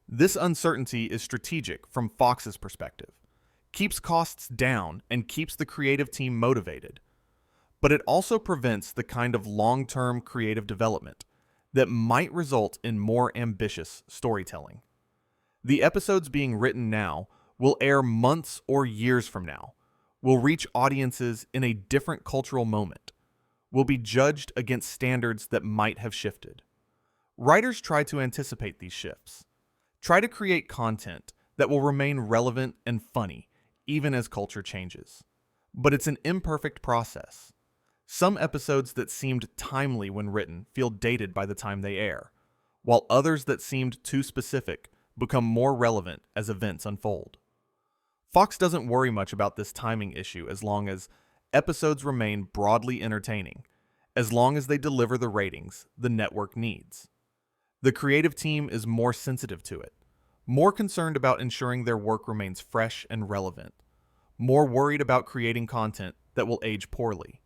This uncertainty is strategic from Fox's perspective, keeps costs down and keeps the creative team motivated, but it also prevents the kind of long-term creative development that might result in more ambitious storytelling. The episodes being written now will air months or years from now, will reach audiences in a different cultural moment, will be judged against standards that might have shifted. Writers try to anticipate these shifts, try to create content that will remain relevant and funny even as culture changes. But it's an imperfect process. Some episodes that seemed timely when written feel dated by the time they air, while others that seemed too specific become more relevant as events unfold. Fox doesn't worry much about this timing issue as long as episodes remain broadly entertaining, as long as they deliver the ratings the network needs. The creative team is more sensitive to it, more concerned about ensuring their work remains fresh and relevant, more worried about creating content that will age poorly.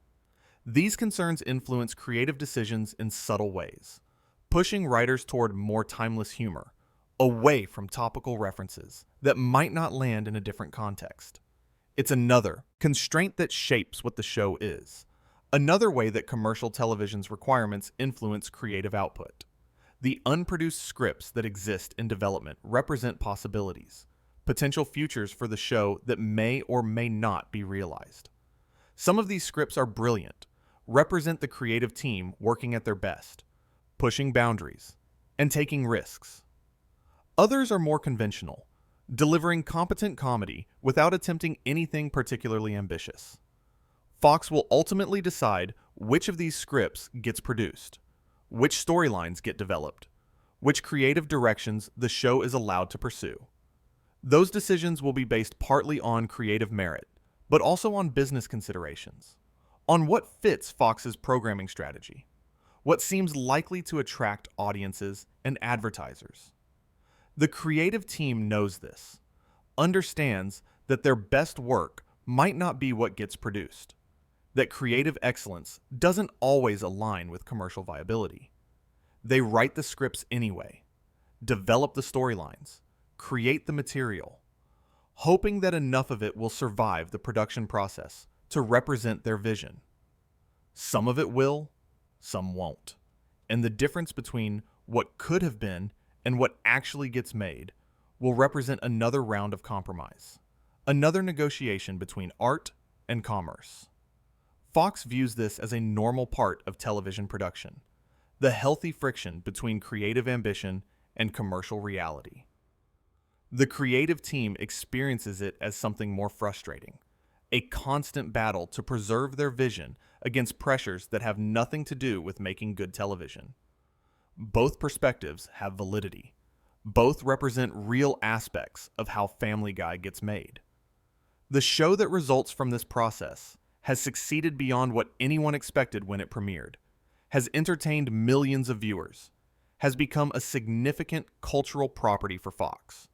These concerns influence creative decisions in subtle ways, pushing writers toward more timeless humor, away from topical references that might not land in a different context. It's another constraint that shapes what the show is, another way that commercial television's requirements influence creative output. The unproduced scripts that exist in development represent possibilities, potential futures for the show that may or may not be realized. Some of these scripts are brilliant, represent the creative team working at their best, pushing boundaries, and taking risks. Others are more conventional, delivering competent comedy without attempting anything particularly ambitious. Fox will ultimately decide which of these scripts gets produced, which storylines get developed, which creative directions the show is allowed to pursue. Those decisions will be based partly on creative merit, but also on business considerations, on what fits Fox's programming strategy, what seems likely to attract audiences and advertisers. The creative team knows this, understands that their best work might not be what gets produced, that creative excellence doesn't always align with commercial viability. They write the scripts anyway, develop the storylines, create the material, hoping that enough of it will survive the production process to represent their vision. Some of it will, some won't. And the difference between what could have been and what actually gets made will represent another round of compromise, another negotiation between art and commerce. Fox views this as a normal part of television production, the healthy friction between creative ambition and commercial reality. The creative team experiences it as something more frustrating, a constant battle to preserve their vision against pressures that have nothing to do with making good television. Both perspectives have validity. Both represent real aspects of how Family Guy gets made. The show that results from this process has succeeded beyond what anyone expected when it premiered, has entertained millions of viewers, has become a significant cultural property for Fox.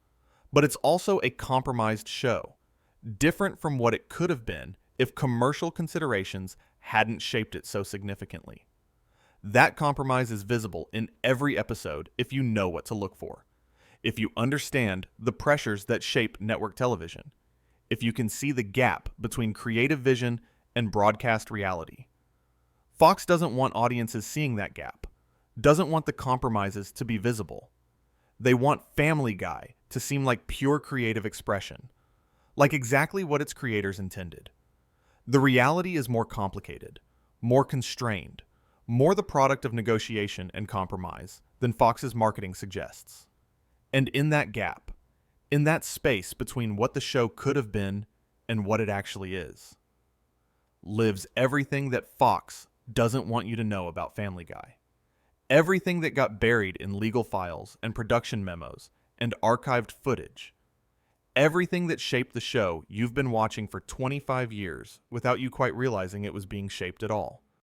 But it's also a compromised show, different from what it could have been if commercial considerations hadn't shaped it so significantly. That compromise is visible in every episode if you know what to look for, if you understand the pressures that shape network television, if you can see the gap between creative vision and broadcast reality. Fox doesn't want audiences seeing that gap, doesn't want the compromises to be visible. They want Family Guy to seem like pure creative expression, like exactly what its creators intended. The reality is more complicated, more constrained, more the product of negotiation and compromise than Fox's marketing suggests. And in that gap, in that space between what the show could have been and what it actually is, lives everything that Fox doesn't want you to know about Family Guy. Everything that got buried in legal files and production memos and archived footage. Everything that shaped the show you've been watching for 25 years without you quite realizing it was being shaped at all.